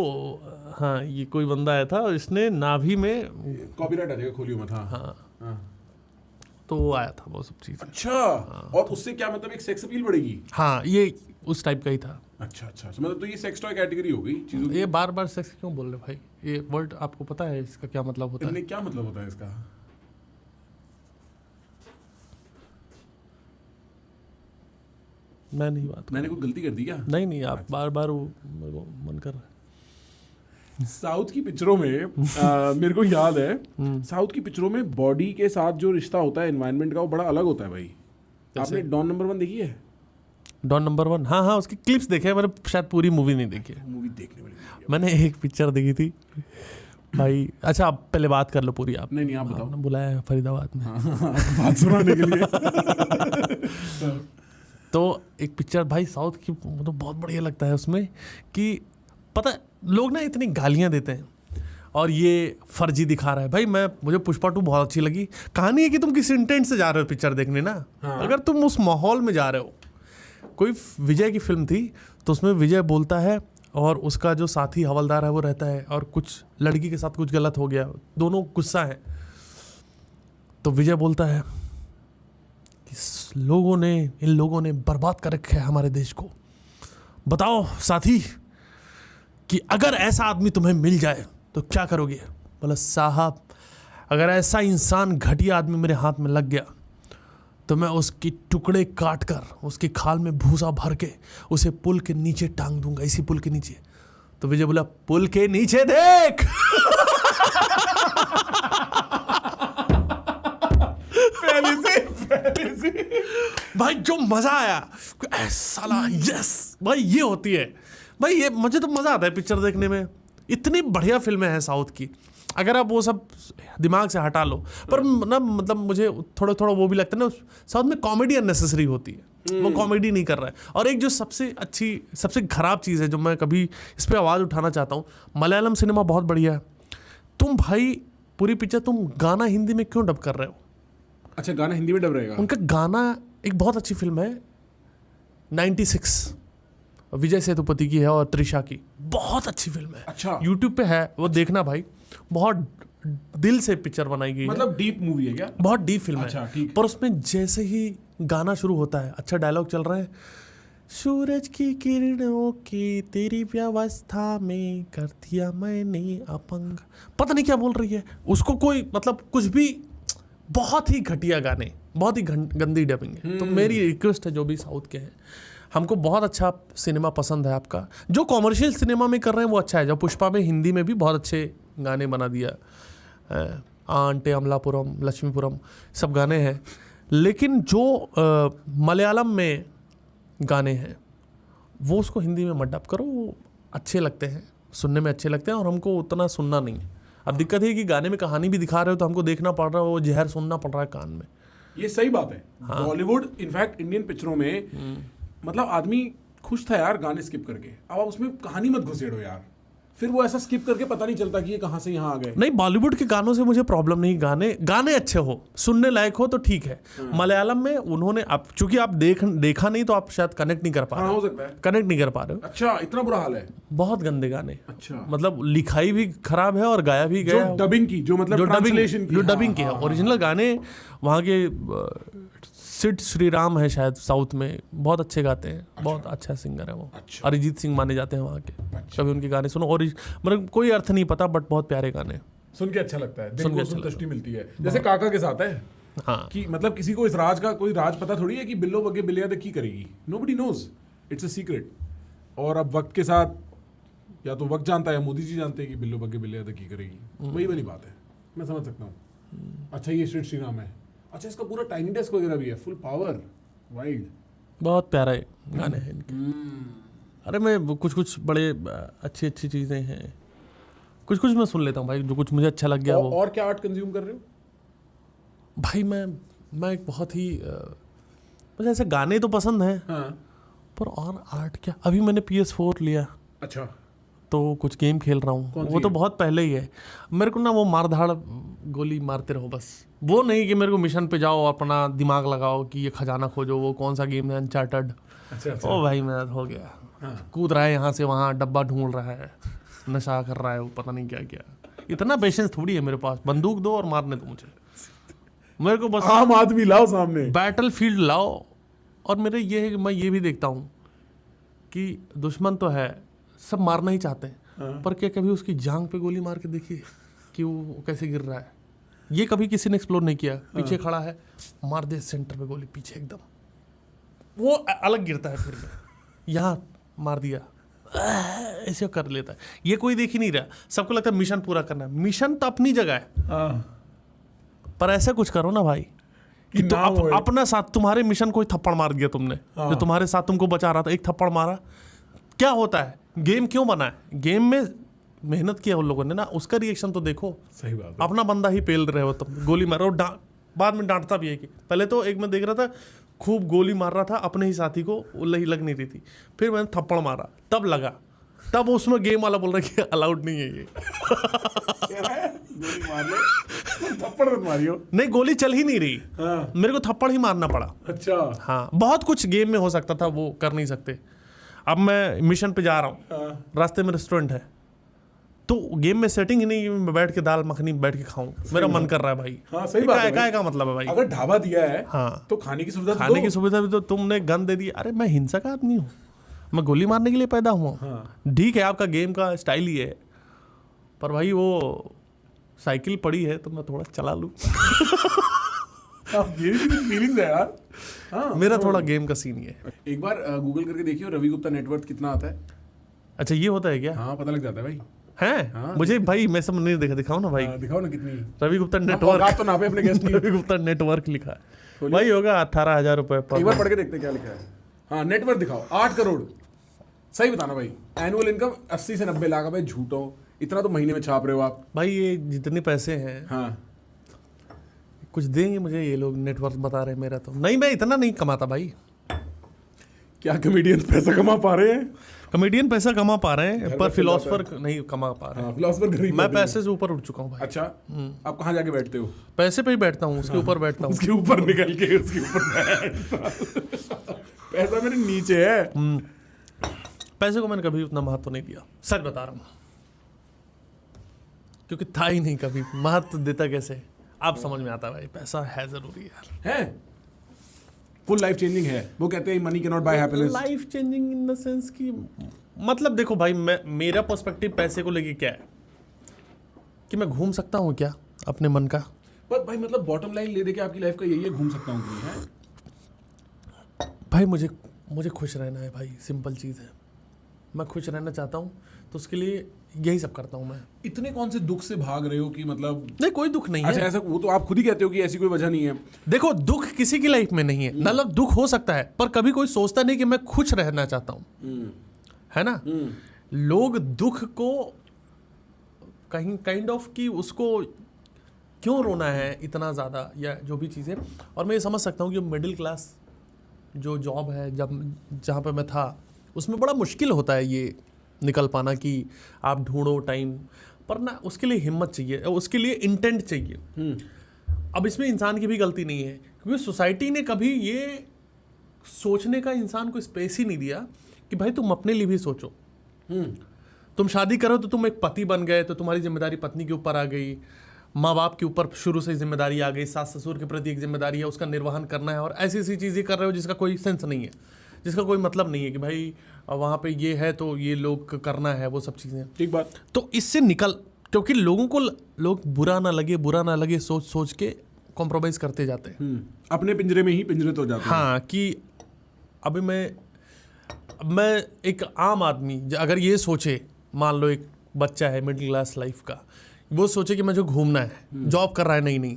हाँ, ये कोई बंदा आया था और इसने नाभि में, कॉपीराइट आ जाएगा, खोलियो मत। हाँ हाँ तो वो आया था वो सब चीज़। अच्छा, और उससे क्या मतलब एक सेक्स अपील बढ़ेगी? हाँ, ये उस टाइप का ही था। अच्छा, मतलब तो ये सेक्स टॉय कैटेगरी हो गई चीजों की। ये बार बार सेक्स क्यों बोल रहे भाई? ये वर्ड आपको पता है इसका क्या मतलब होता है? क्या मतलब होता है इसका? मैं नहीं बात, मैंने कोई गलती कर दी क्या? नहीं आप बार बार वो मेरे को मन कर रहा है। साउथ की पिक्चरों में मेरे को याद है, साउथ की पिक्चरों में बॉडी के साथ जो रिश्ता होता है एनवायरनमेंट का, वो बड़ा अलग होता है भाई। आपने डॉन नंबर 1 देखी है? डॉन नंबर 1, हाँ उसकी क्लिप्स देखे हैं मैंने, शायद पूरी मूवी नहीं देखी है। मूवी देखने वाली movie है। मैंने एक पिक्चर देखी थी भाई। अच्छा, आप पहले बात कर लो पूरी। आप नहीं आप बताओ। आपने बुलाया है फरीदाबाद में। बात सुनाने के लिए। तो एक पिक्चर भाई साउथ की, मुझे तो बहुत बढ़िया लगता है उसमें कि पता है, लोग ना इतनी गालियां देते हैं और ये फर्जी दिखा रहा है। भाई मुझे पुष्पा 2 बहुत अच्छी लगी। कहानी है कि तुम किस इंटेंट से जा रहे हो पिक्चर देखने ना। अगर तुम उस माहौल में जा रहे हो, कोई विजय की फिल्म थी तो उसमें विजय बोलता है और उसका जो साथी हवलदार है वो रहता है, और कुछ लड़की के साथ कुछ गलत हो गया, दोनों गुस्सा है, तो विजय बोलता है इन लोगों ने बर्बाद कर रखा है हमारे देश को। बताओ साथी कि अगर ऐसा आदमी तुम्हें मिल जाए तो क्या करोगे? बोला साहब, अगर ऐसा इंसान घटिया आदमी मेरे हाथ में लग गया तो मैं उसकी टुकड़े काट कर उसकी खाल में भूसा भर के उसे पुल के नीचे टांग दूंगा, इसी पुल के नीचे। तो विजय बोला, पुल के नीचे देख। पहले से भाई जो मजा आया, साला यस भाई, ये होती है भाई। ये मुझे तो मजा आता है पिक्चर देखने में। इतनी बढ़िया फिल्में हैं साउथ की, अगर आप वो सब दिमाग से हटा लो। पर ना मतलब मुझे थोड़ा वो भी लगता है ना, साउथ में कॉमेडी अननेसेसरी होती है, वो कॉमेडी नहीं कर रहा है। और एक जो सबसे खराब चीज़ है जो मैं कभी इस पर आवाज़ उठाना चाहता हूँ, मलयालम सिनेमा बहुत बढ़िया है। तुम भाई पूरी पिक्चर तुम गाना हिंदी में क्यों डब कर रहे हो? अच्छा, गाना हिंदी में डब रहेगा? उनका गाना, एक बहुत अच्छी फिल्म है 96, विजय सेतुपति की है और त्रिशा की, बहुत अच्छी फिल्म है। अच्छा, यूट्यूब पे है, वो देखना भाई। बहुत दिल से पिक्चर बनाई गई मतलब डीप मूवी है क्या? बहुत डीप फिल्म अच्छा, है। ठीक। पर उसमें जैसे ही गाना शुरू होता है, अच्छा डायलॉग चल रहा है, सूरज की किरणों की तेरी व्यवस्था में कर दिया मैंने अपंग, पता नहीं क्या बोल रही है उसको, कोई मतलब कुछ भी, बहुत ही घटिया गाने, बहुत ही गंदी डबिंग है। तो मेरी रिक्वेस्ट है जो भी साउथ के हैं, हमको बहुत अच्छा सिनेमा पसंद है आपका, जो कॉमर्शियल सिनेमा में कर रहे हैं वो अच्छा है। जो पुष्पा में हिंदी में भी बहुत अच्छे गाने बना दिया, आंटे अमलापुरम, लक्ष्मीपुरम, सब गाने हैं। लेकिन जो मलयालम में गाने हैं वो उसको हिंदी में मत डब करो, वो अच्छे लगते हैं, सुनने में अच्छे लगते हैं, और हमको उतना सुनना नहीं है। अब दिक्कत है कि गाने में कहानी भी दिखा रहे हो तो हमको देखना पड़ रहा है, वो जहर सुनना पड़ रहा है कान में। ये सही बात है। बॉलीवुड इनफैक्ट इंडियन पिक्चरों में मतलब आदमी खुश था यार गाने स्किप करके, अब आप उसमें कहानी मत घुसेड़ो यार, फिर वो ऐसा स्किप करके पता नहीं चलता कि ये कहाँ से यहाँ आ गए। नहीं, बॉलीवुड के गानों से मुझे प्रॉब्लम नहीं, गाने अच्छे हो, सुनने लायक हो तो ठीक है। मलयालम में उन्होंने, आप चूंकि आप देखा नहीं तो आप शायद कनेक्ट नहीं कर पा रहे हाँ, हो, हो सकता है। कनेक्ट नहीं कर पा रहे हो। अच्छा, इतना बुरा हाल है? बहुत गंदे गाने, अच्छा, मतलब लिखाई भी खराब है और गाया भी गया, जो डबिंग की, जो मतलब ट्रांसलेशन की, जो डबिंग की है। ओरिजिनल गाने वहाँ के सिड श्रीराम है शायद साउथ में, बहुत अच्छे गाते हैं, बहुत अच्छा सिंगर है वो। अच्छा। अरिजीत सिंह माने जाते हैं वहाँ के। कभी उनके गाने सुनो, और मतलब कोई अर्थ नहीं पता, बट बहुत प्यारे गाने, सुन के अच्छा लगता है, दिल सुन के को अच्छा संतुष्टि मिलती है। जैसे काका के साथ है, हाँ कि मतलब किसी को इस राज का कोई राज पता थोड़ी है कि बिल्लो बग्गे बिल्लियाँ की करेगी. Nobody knows. It's a secret. और अब वक्त के साथ या तो वक्त जानता है या मोदी जी जानते हैं कि बिल्लो बग्गे बिल्लियाँ की करेगी. वही वाली बात है. मैं समझ सकता हूँ. अच्छा ये श्री नाम है. अच्छा इसका पूरा टाइनी डेस्क वगैरह भी है. Full power. वाइल्ड. बहुत प्यारे गाने हैं इनके. अरे मैं कुछ बड़े अच्छी चीज़ें हैं, कुछ मैं सुन लेता हूँ भाई, जो कुछ मुझे अच्छा लग गया वो. और क्या आर्ट कंज्यूम कर रहे हो? भाई मैं एक बहुत ही मुझे ऐसे गाने तो पसंद हैं. हाँ. पर और आर्ट क्या, अभी मैंने PS4 लिया अच्छा. तो कुछ गेम खेल रहा हूँ. वो तो बहुत पहले ही है. मेरे को ना वो मारधाड़ गोली मारते रहो बस, वो नहीं कि मेरे को मिशन पे जाओ अपना दिमाग लगाओ कि ये खजाना खोजो. वो कौन सा गेम है, अनचार्टर्ड. अच्छा. ओ भाई मेरा हो गया. कूद रहा है यहाँ से वहाँ, डब्बा ढूंढ रहा है, नशा कर रहा है, वो पता नहीं क्या क्या. इतना पेशेंस थोड़ी है मेरे पास. बंदूक दो और मारने दो मुझे. मेरे को बस आम आदमी लाओ सामने. बैटल फील्ड लाओ. और मेरे ये है कि मैं ये भी देखता हूँ कि दुश्मन तो है, सब मारना ही चाहते हैं, पर क्या कभी उसकी जांग पे गोली मार के देखिए कि वो कैसे गिर रहा है. ये कभी किसी ने एक्सप्लोर नहीं किया. पीछे खड़ा है, मार दे सेंटर पे गोली, पीछे एकदम, वो अलग गिरता है. फिर यहाँ मार दिया, ऐसे कर लेता है. ये कोई देख ही नहीं रहा. सबको लगता है मिशन पूरा करना है. मिशन तो अपनी जगह है, पर ऐसा कुछ करो ना भाई कि तो अपना साथ, तुम्हारे मिशन कोई थप्पड़ मार दिया तुमने, जो तुम्हारे साथ तुमको बचा रहा था, एक थप्पड़ मारा. क्या होता है, गेम क्यों बना है? गेम में मेहनत किया उन लोगों ने ना, उसका रिएक्शन तो देखो. सही बात है. अपना बंदा ही पेल रहे हो तुम, गोली मारो. बाद में डांटता भी है कि पहले तो एक मैं देख रहा था खूब गोली मार रहा था अपने ही साथी को, वो लग नहीं रही थी. फिर मैंने थप्पड़ मारा, तब लगा. तब उसमें गेम वाला बोल रहा है कि अलाउड नहीं है ये. गोली मार ले, थप्पड़ मत मारियो. नहीं, गोली चल ही नहीं रही. मेरे को थप्पड़ ही मारना पड़ा. अच्छा. हाँ, बहुत कुछ गेम में हो सकता था, वो कर नहीं सकते. अब मैं मिशन पे जा रहा हूँ, रास्ते में रेस्टोरेंट है, तो गेम में सेटिंग ही नहीं, मैं बैठ के दाल मखनी बैठ के खाऊं. मेरा मन कर रहा है भाई. हाँ, सही बात है भाई. का मतलब है भाई, अगर ढाबा दिया है हाँ, तो खाने की सुविधा, खाने की सुविधा भी तो तुमने गन दे दी. अरे मैं हिंसक आदमी हूँ, मैं गोली मारने के लिए पैदा हुआ. ठीक है, आपका गेम का स्टाइल ही है, पर भाई वो साइकिल पड़ी है तो मैं थोड़ा चला लूँ. ये फीलिंग है यार. हाँ, मेरा थोड़ा गेम का सीन ही है. एक बार गूगल करके देखियो रवि गुप्ता नेटवर्थ कितना आता है. अच्छा, ये होता है क्या? हाँ, पता लग जाता है भाई. हैं? हाँ, मुझे भाई, मैं सब नहीं देखा. दिखाओ ना भाई. दिखाओ ना कितनी. रवि गुप्ता आप नेटवर्क तो नापे अपने गेस्ट की. रवि गुप्ता नेटवर्क लिखा है भाई, होगा 18,000 रुपए एक पर. बार पढ़ के देखते क्या लिखा है. हाँ, नेटवर्थ दिखाओ 8 करोड़. सही बताना भाई. एनुअल इनकम 80 से 90 लाख. भाई झूठो, इतना तो महीने में छाप रहे हो आप. भाई ये जितने पैसे हैं, हाँ, कुछ देंगे मुझे ये लोग. नेटवर्क बता रहे हैं मेरा तो नहीं, मैं इतना नहीं कमाता भाई. क्या कमेडियन पैसा कमा पा रहे हैं? कॉमेडियन पैसा कमा पा रहे हैं, घर पर में फिलोसफर नहीं कमा पा रहे हैं. हाँ, फिलोसफर गरीब मैं होते हैं. पैसे से ऊपर उठ चुका हूँ भाई. अच्छा, आप कहाँ जाके बैठते हो? पैसे पे ही बैठता हूँ, उसके ऊपर बैठता हूँ. उसके ऊपर निकल के उसके ऊपर बैठता. पैसा मेरे नीचे है. पैसे को मैंने कभी उतना महत्व नहीं दिया, सच बता रहा हूँ, क्योंकि था ही नहीं कभी. महत्व देता कैसे, आप समझ में आता है भाई. पैसा है जरूरी यार. है, फुल लाइफ चेंजिंग है. वो कहते हैं money can not buy happiness. Life changing in the sense कि मतलब देखो भाई, मेरा पर्सपेक्टिव पैसे को लेके क्या है कि मैं घूम सकता हूँ क्या अपने मन का. पर भाई मतलब बॉटम लाइन ले दे के आपकी लाइफ का यही है, घूम सकता हूँ कि नहीं है. भाई मुझे खुश रहना है भाई, सिंपल चीज़ है. मैं खुश रहना चाहता हूँ, तो उसके लिए यही सब करता हूँ मैं. इतने कौन से दुख से भाग रहे हो कि मतलब. नहीं, कोई दुख नहीं अच्छा, है. ऐसा वो तो आप खुद ही कहते हो कि ऐसी कोई वजह नहीं है. देखो, दुख किसी की लाइफ में नहीं है. मतलब दुख हो सकता है, पर कभी कोई सोचता नहीं कि मैं खुश रहना चाहता हूँ, है ना. लोग दुख को कहीं काइंड ऑफ कि उसको क्यों रोना है इतना ज़्यादा, या जो भी चीज़ें. और मैं ये समझ सकता हूँ कि मिडिल क्लास जो जॉब है, जहाँ पे मैं था, उसमें बड़ा मुश्किल होता है ये निकल पाना कि आप ढूंढो टाइम, पर ना उसके लिए हिम्मत चाहिए, उसके लिए इंटेंट चाहिए. अब इसमें इंसान की भी गलती नहीं है, क्योंकि सोसाइटी ने कभी ये सोचने का इंसान को स्पेस ही नहीं दिया कि भाई तुम अपने लिए भी सोचो. तुम शादी करो तो तुम एक पति बन गए, तो तुम्हारी जिम्मेदारी पत्नी के ऊपर आ गई, माँ बाप के ऊपर शुरू से जिम्मेदारी आ गई, सास ससुर के प्रति एक जिम्मेदारी है, उसका निर्वहन करना है. और ऐसी ऐसी चीज़ें कर रहे हो जिसका कोई सेंस नहीं है, जिसका कोई मतलब नहीं है कि भाई वहाँ पे ये है तो ये लोग करना है, वो सब चीज़ें. ठीक बात. तो इससे निकल, क्योंकि लोगों को लोग बुरा ना लगे सोच सोच के कॉम्प्रोमाइज़ करते जाते हैं। अपने पिंजरे में ही पिंजरे तो जाते हैं। हाँ, कि अभी मैं एक आम आदमी अगर ये सोचे, मान लो एक बच्चा है मिडिल क्लास लाइफ का, वो सोचे कि मुझे घूमना है, जॉब कर रहा है, नहीं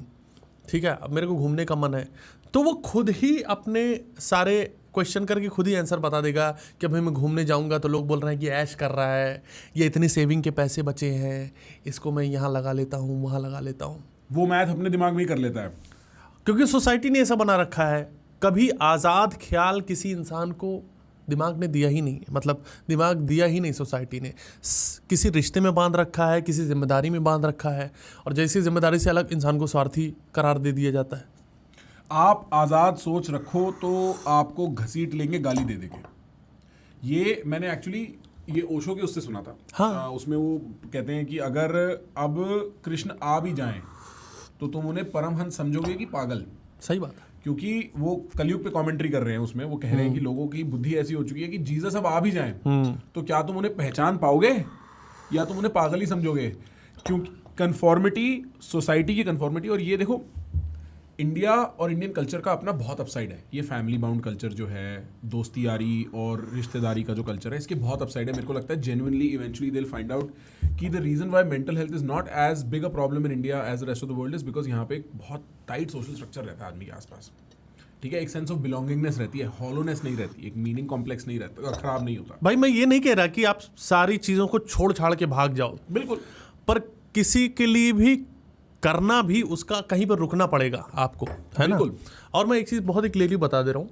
ठीक है, अब मेरे को घूमने का मन है, तो वो खुद ही अपने सारे क्वेश्चन करके खुद ही आंसर बता देगा कि भाई मैं घूमने जाऊंगा तो लोग बोल रहे हैं कि ऐश कर रहा है, ये इतनी सेविंग के पैसे बचे हैं, इसको मैं यहाँ लगा लेता हूँ, वहाँ लगा लेता हूँ। वो मैथ अपने दिमाग में ही कर लेता है, क्योंकि सोसाइटी ने ऐसा बना रखा है, कभी आज़ाद ख्याल किसी इंसान को दिमाग ने दिया ही नहीं, मतलब दिमाग दिया ही नहीं सोसाइटी ने। किसी रिश्ते में बांध रखा है, किसी जिम्मेदारी में बांध रखा है, और जैसी जिम्मेदारी से अलग इंसान को स्वार्थी करार दे दिया जाता है। आप आज़ाद सोच रखो तो आपको घसीट लेंगे, गाली दे देंगे। ये मैंने एक्चुअली ये ओशो के उससे सुना था। हाँ। उसमें वो कहते हैं कि अगर अब कृष्ण आ भी जाएं तो तुम उन्हें परमहंस समझोगे कि पागल। सही बात है। क्योंकि वो कलयुग पे कमेंट्री कर रहे हैं, उसमें वो कह रहे हैं कि लोगों की बुद्धि ऐसी हो चुकी है कि जीसस अब आ भी जाएं तो क्या तुम उन्हें पहचान पाओगे या तुम उन्हें पागल ही समझोगे। क्योंकि कन्फॉर्मिटी, सोसाइटी की कन्फॉर्मिटी, और ये देखो इंडिया और इंडियन कल्चर का अपना बहुत अपसाइड है। ये फैमिली बाउंड कल्चर जो है, दोस्ती यारी और रिश्तेदारी का जो कल्चर है, इसके बहुत अपसाइड है। मेरे को लगता है genuinely eventually they will find out कि the reason why mental health is not as big a problem in India as the rest of the world is because यहाँ पे एक बहुत टाइट सोशल स्ट्रक्चर रहता है आदमी के आसपास। ठीक है, एक सेंस ऑफ बिलोंगिंगनेस रहती है, हॉलोनेस नहीं रहती, एक मीनिंग कॉम्प्लेक्स नहीं रहता, खराब नहीं होता। भाई मैं ये नहीं कह रहा कि आप सारी चीज़ों को छोड़ छाड़ के भाग जाओ, बिल्कुल, पर किसी के लिए भी करना भी उसका कहीं पर रुकना पड़ेगा आपको, है ना। और मैं एक चीज़ बहुत ही क्लियरली बता दे रहा हूँ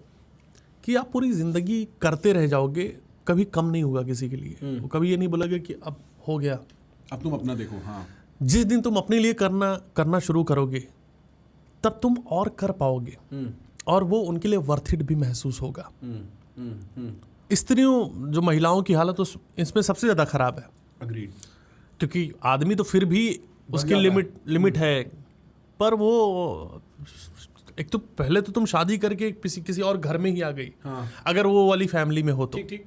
कि आप पूरी ज़िंदगी करते रह जाओगे, कभी कम नहीं होगा किसी के लिए। वो कभी ये नहीं बोलेगा कि अब हो गया, अब तुम अपना देखो। हाँ, जिस जिस दिन तुम अपने लिए करना शुरू करोगे तब तुम और कर पाओगे, और वो उनके लिए वर्थ इट भी महसूस होगा। स्त्रियों जो महिलाओं की हालत इसमें सबसे ज़्यादा खराब है। अग्रीड। क्योंकि आदमी तो फिर भी उसकी लिमिट है, पर वो एक तो पहले तो तुम शादी करके किसी और घर में ही आ गई। हाँ। अगर वो वाली फैमिली में हो तो ठीक।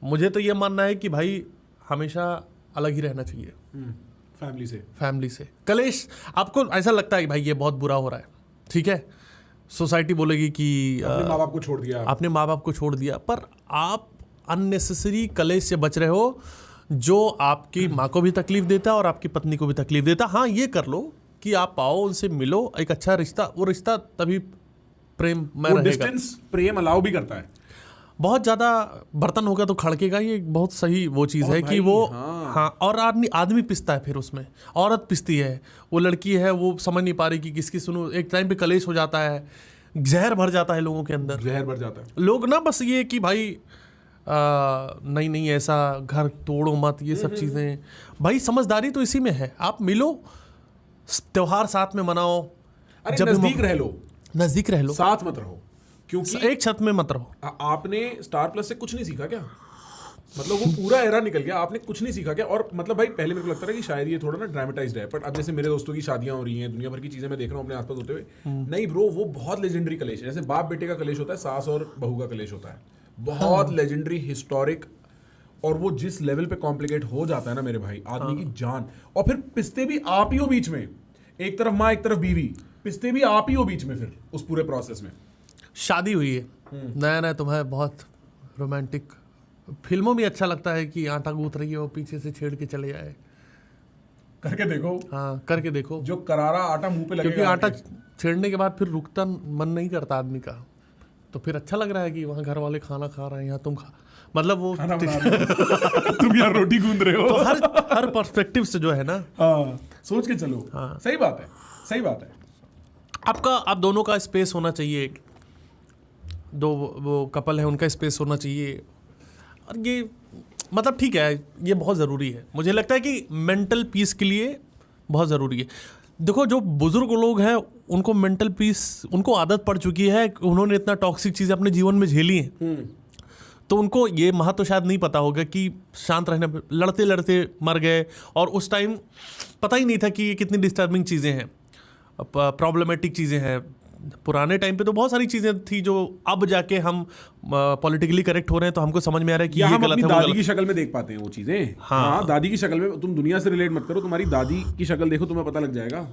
मुझे तो ये मानना है कि भाई हमेशा अलग ही रहना चाहिए फैमिली से। कलेश आपको ऐसा लगता है कि भाई ये बहुत बुरा हो रहा है, ठीक है, सोसाइटी बोलेगी कि अपने माँ बाप को छोड़ दिया, पर आप अननेसेसरी कलेश से बच रहे हो, जो आपकी माँ को भी तकलीफ देता है और आपकी पत्नी को भी तकलीफ देता है। हाँ, ये कर लो कि आप आओ, उनसे मिलो, एक अच्छा रिश्ता, वो रिश्ता तभी प्रेम में रहेगा। डिस्टेंस प्रेम अलाउ भी करता है। बहुत ज़्यादा बर्तन होगा तो खड़केगा, ये बहुत सही वो चीज़ है कि वो हाँ, और आदमी पिसता है, फिर उसमें औरत पिसती है, वो लड़की है, वो समझ नहीं पा रही कि किसकी सुनो। एक टाइम पे कलेश हो जाता है, जहर भर जाता है लोगों के अंदर। लोग ना बस ये कि भाई नहीं ऐसा घर तोड़ो मत, ये सब चीज़ें। भाई समझदारी तो इसी में है, आप मिलो, त्योहार साथ में मनाओ, जब नजदीक रह लो, साथ मत रहो, क्योंकि एक छत में मत रहो। आपने स्टार प्लस से कुछ नहीं सीखा क्या? मतलब वो पूरा एरा निकल गया, आपने कुछ नहीं सीखा क्या? और मतलब भाई पहले मेरे को लगता था कि शायद ये थोड़ा ना ड्रामेटाइज्ड है, बट अब जैसे मेरे दोस्तों की शादियां हो रही हैं, दुनिया भर की चीजें मैं देख रहा हूँ अपने आसपास होते हुए, नहीं ब्रो, वो बहुत लेजेंडरी कलेश है। जैसे बाप बेटे का कलेश होता है, सास और बहू का कलेश होता है, बहुत लेजेंडरी, हिस्टोरिक, और वो जिस लेवल पे कॉम्प्लिकेट हो जाता है ना मेरे भाई, आदमी की जान। और फिर पिसते भी आप ही हो बीच में, एक तरफ माँ एक तरफ बीवी, पिसते भी आप ही हो बीच में फिर उस पूरे प्रोसेस में। शादी हुई है नया तुम्हें बहुत रोमांटिक, फिल्मों में अच्छा लगता है कि आटा गूंथ रही है, वो पीछे से छेड़ के चले जाए, करके देखो। हाँ, करके देखो, जो करारा आटा मुंह पे लगेगा, क्योंकि आटा छेड़ने के बाद फिर रुकता मन नहीं करता आदमी का, तो फिर अच्छा लग रहा है कि वहाँ घर वाले खाना खा रहे हैं, यहाँ तुम मतलब वो तुम यार रोटी गूंद रहे हो। तो हर पर्सपेक्टिव से जो है ना, हाँ, सोच के चलो। हाँ, सही बात है। आप दोनों का स्पेस होना चाहिए, दो वो कपल है उनका स्पेस होना चाहिए, और ये मतलब ठीक है, ये बहुत ज़रूरी है। मुझे लगता है कि मेंटल पीस के लिए बहुत ज़रूरी है। देखो, जो बुजुर्ग लोग हैं उनको मेंटल पीस, उनको आदत पड़ चुकी है, उन्होंने इतना टॉक्सिक चीज़ें अपने जीवन में झेली हैं, तो उनको ये महत्व शायद नहीं पता होगा कि शांत रहने पे लड़ते लड़ते मर गए, और उस टाइम पता ही नहीं था कि ये कितनी डिस्टर्बिंग चीज़ें हैं, प्रॉब्लमेटिक चीज़ें हैं। पुराने टाइम पे तो बहुत सारी चीज़ें थी जो अब जाके हम पॉलिटिकली करेक्ट हो रहे हैं, तो हमको समझ में आ रहा है कि ये गलत है, दादी की शक्ल में देख पाते हैं वो चीज़ें। हाँ, दादी की शक्ल में। तुम दुनिया से रिलेट मत करो, तुम्हारी दादी की शक्ल देखो, तुम्हें पता लग जाएगा।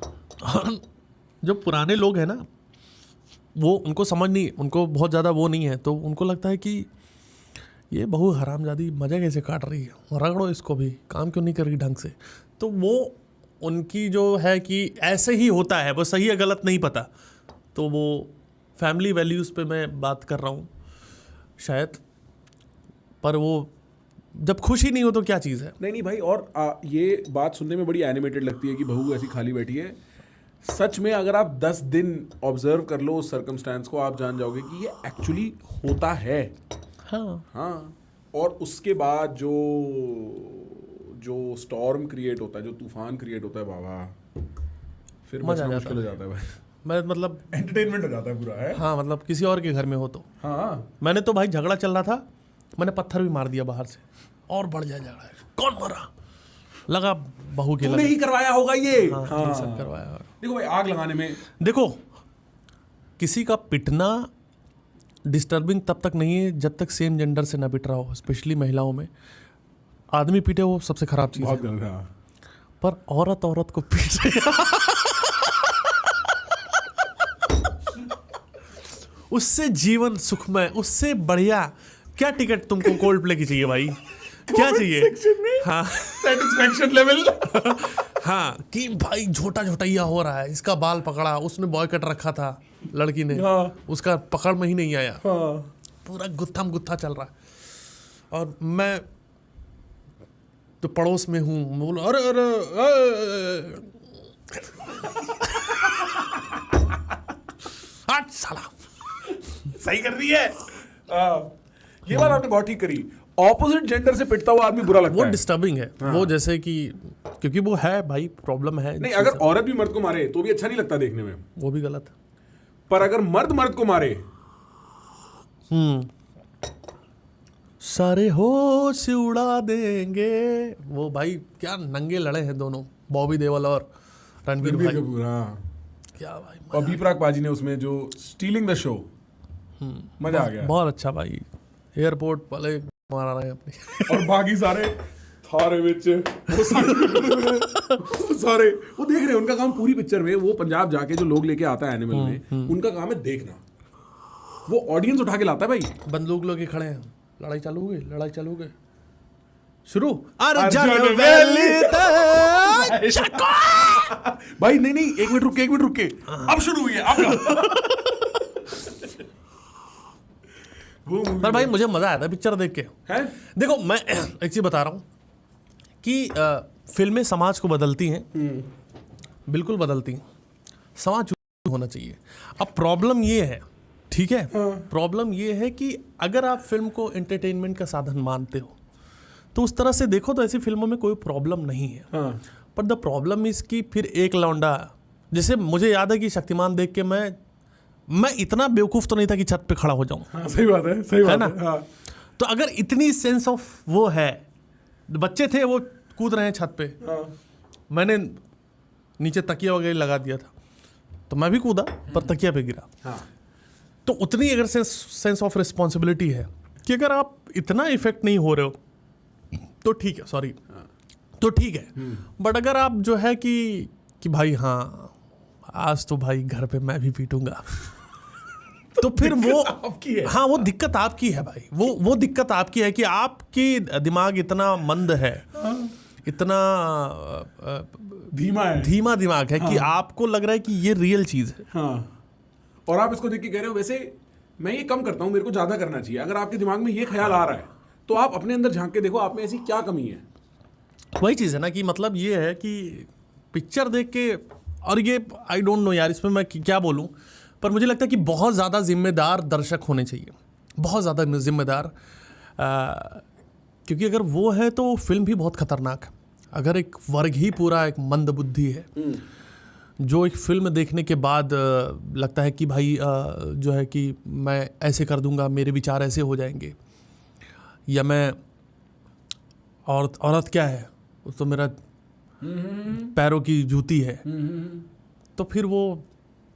जो पुराने लोग हैं ना, वो उनको समझ नहीं, उनको बहुत ज़्यादा वो नहीं है, तो उनको लगता है कि ये बहू हरामजादी मज़े कैसे काट रही है, रगड़ो इसको भी, काम क्यों नहीं कर रही ढंग से। तो वो उनकी जो है कि ऐसे ही होता है, वो सही है गलत नहीं पता। तो वो फैमिली वैल्यूज़ पे मैं बात कर रहा हूँ शायद, पर वो जब खुशी नहीं हो तो क्या चीज़ है। नहीं भाई, और ये बात सुनने में बड़ी एनिमेटेड लगती है कि बहू ऐसी खाली बैठी है। सच में अगर आप 10 दिन ऑब्जर्व कर लो उस सर्कमस्टेंस को, आप जान जाओगे कि ये एक्चुअली होता है। हाँ। और उसके बाद जो स्टॉर्म क्रिएट होता है, जो तूफान क्रिएट होता है बाबा, फिर मजा बचना आ मुश्किल हो जाता है भाई। मैं मतलब एंटरटेनमेंट हो जाता है पूरा है। हाँ, मतलब किसी और के घर में हो तो। हाँ, मैंने तो भाई झगड़ा चल रहा था, मैंने पत्थर भी मार दिया बाहर से, और बढ़ जाए झगड़ा, कौन मरा, लगा बहू के तूने लगे। ही करवाया होगा ये। हाँ, ये सब करवाया। देखो भाई, आग लगाने में देखो, किसी का पिटना डिस्टर्बिंग तब तक नहीं है जब तक सेम जेंडर से ना पिट रहा हो, स्पेशली महिलाओं में। आदमी पीटे वो सबसे खराब चीज़ है, बहुत गलत है। पर औरत को पीटे उससे जीवन सुखमय, उससे बढ़िया क्या टिकट तुमको कोल्ड प्ले की चाहिए भाई, क्या चाहिए। हाँ, सेटिस्फैक्शन लेवल। हाँ, कि भाई झोटा झोटैया हो रहा है, इसका बाल पकड़ा, उसने बॉयकट रखा था लड़की ने, उसका पकड़ में ही नहीं आया, पूरा गुत्थम गुत्था चल रहा है। और मैं तो पड़ोस में हूँ, मैं बोला अरे अरे हट साला, सही कर रही है। ये बात आपने बहुत ठीक करी। ऑपोजिट जेंडर से पिटता हुआ आदमी बुरा लगता वो है। डिस्टर्बिंग है। वो जैसे कि क्योंकि वो है भाई, प्रॉब्लम है। नहीं, अगर औरत भी मर्द को मारे तो भी अच्छा नहीं लगता देखने में, वो भी गलत है। पर अगर मर्द को मारे, सारे होश उड़ा देंगे, वो भाई क्या नंगे लड़े हैं दोनों, बॉबी देओल और रणबीर भाई, क्या भाई। और बी प्राक पाजी ने उसमें जो स्टीलिंग द शो, मजा आ गया। बहुत अच्छा भाई, एयरपोर्ट वाले मारा रहे अपनी और बाकी सारे थारे विच वो सारे वो देख रहे हैं। उनका काम पूरी पिक्चर में, वो पंजाब जाके जो लोग लेके आता है एनिमल में, उनका काम है देखना। वो ऑडियंस उठा के लाता है भाई। बंदूक लोग खड़े हैं, लड़ाई चालू हो गई, शुरू। भाई नहीं, एक मिनट रुक के अब शुरू हुई है अब। पर भाई मुझे मजा आया था पिक्चर देख के। है? देखो, मैं एक चीज बता रहा हूँ कि फिल्में समाज को बदलती हैं, बिल्कुल बदलती हैं। समाज होना चाहिए। अब प्रॉब्लम ये है, ठीक है, प्रॉब्लम ये है कि अगर आप फिल्म को एंटरटेनमेंट का साधन मानते हो तो उस तरह से देखो तो ऐसी फिल्मों में कोई प्रॉब्लम नहीं है। पर द प्रॉब्लम इज कि फिर एक लौंडा, जैसे मुझे याद है कि शक्तिमान देख के मैं इतना बेवकूफ़ तो नहीं था कि छत पे खड़ा हो जाऊं। हाँ, सही बात है ना? हाँ। तो अगर इतनी सेंस ऑफ वो है, बच्चे थे वो कूद रहे हैं छत पे, मैंने नीचे तकिया वगैरह लगा दिया था तो मैं भी कूदा, पर तकिया पे गिरा। तो उतनी अगर सेंस ऑफ रिस्पॉन्सिबिलिटी है कि अगर आप इतना इफेक्ट नहीं हो रहे हो तो ठीक है, सॉरी, तो ठीक है। बट अगर आप जो है कि भाई हाँ आज तो भाई घर पे मैं भी पीटूंगा तो फिर वो आपकी है। हाँ, वो दिक्कत आपकी है भाई, वो दिक्कत आपकी है कि आपकी दिमाग इतना मंद है, इतना धीमा दिमाग है कि आपको लग रहा है कि ये रियल चीज है। हाँ, और आप इसको देख के कह रहे हो वैसे मैं ये कम करता हूँ, मेरे को ज्यादा करना चाहिए। अगर आपके दिमाग में ये ख्याल आ रहा है तो आप अपने अंदर झांक के देखो आप में ऐसी क्या कमी है। वही चीज़ है ना कि मतलब ये है कि पिक्चर देख के, और ये आई डोंट नो यार इसमें मैं क्या बोलूँ, पर मुझे लगता है कि बहुत ज़्यादा जिम्मेदार दर्शक होने चाहिए, बहुत ज़्यादा जिम्मेदार, क्योंकि अगर वो है तो फिल्म भी बहुत खतरनाक है। अगर एक वर्ग ही पूरा एक मंदबुद्धि है जो एक फिल्म देखने के बाद लगता है कि भाई जो है कि मैं ऐसे कर दूंगा, मेरे विचार ऐसे हो जाएंगे, या मैं औरत क्या है, वो तो मेरा पैरों की जूती है, तो फिर वो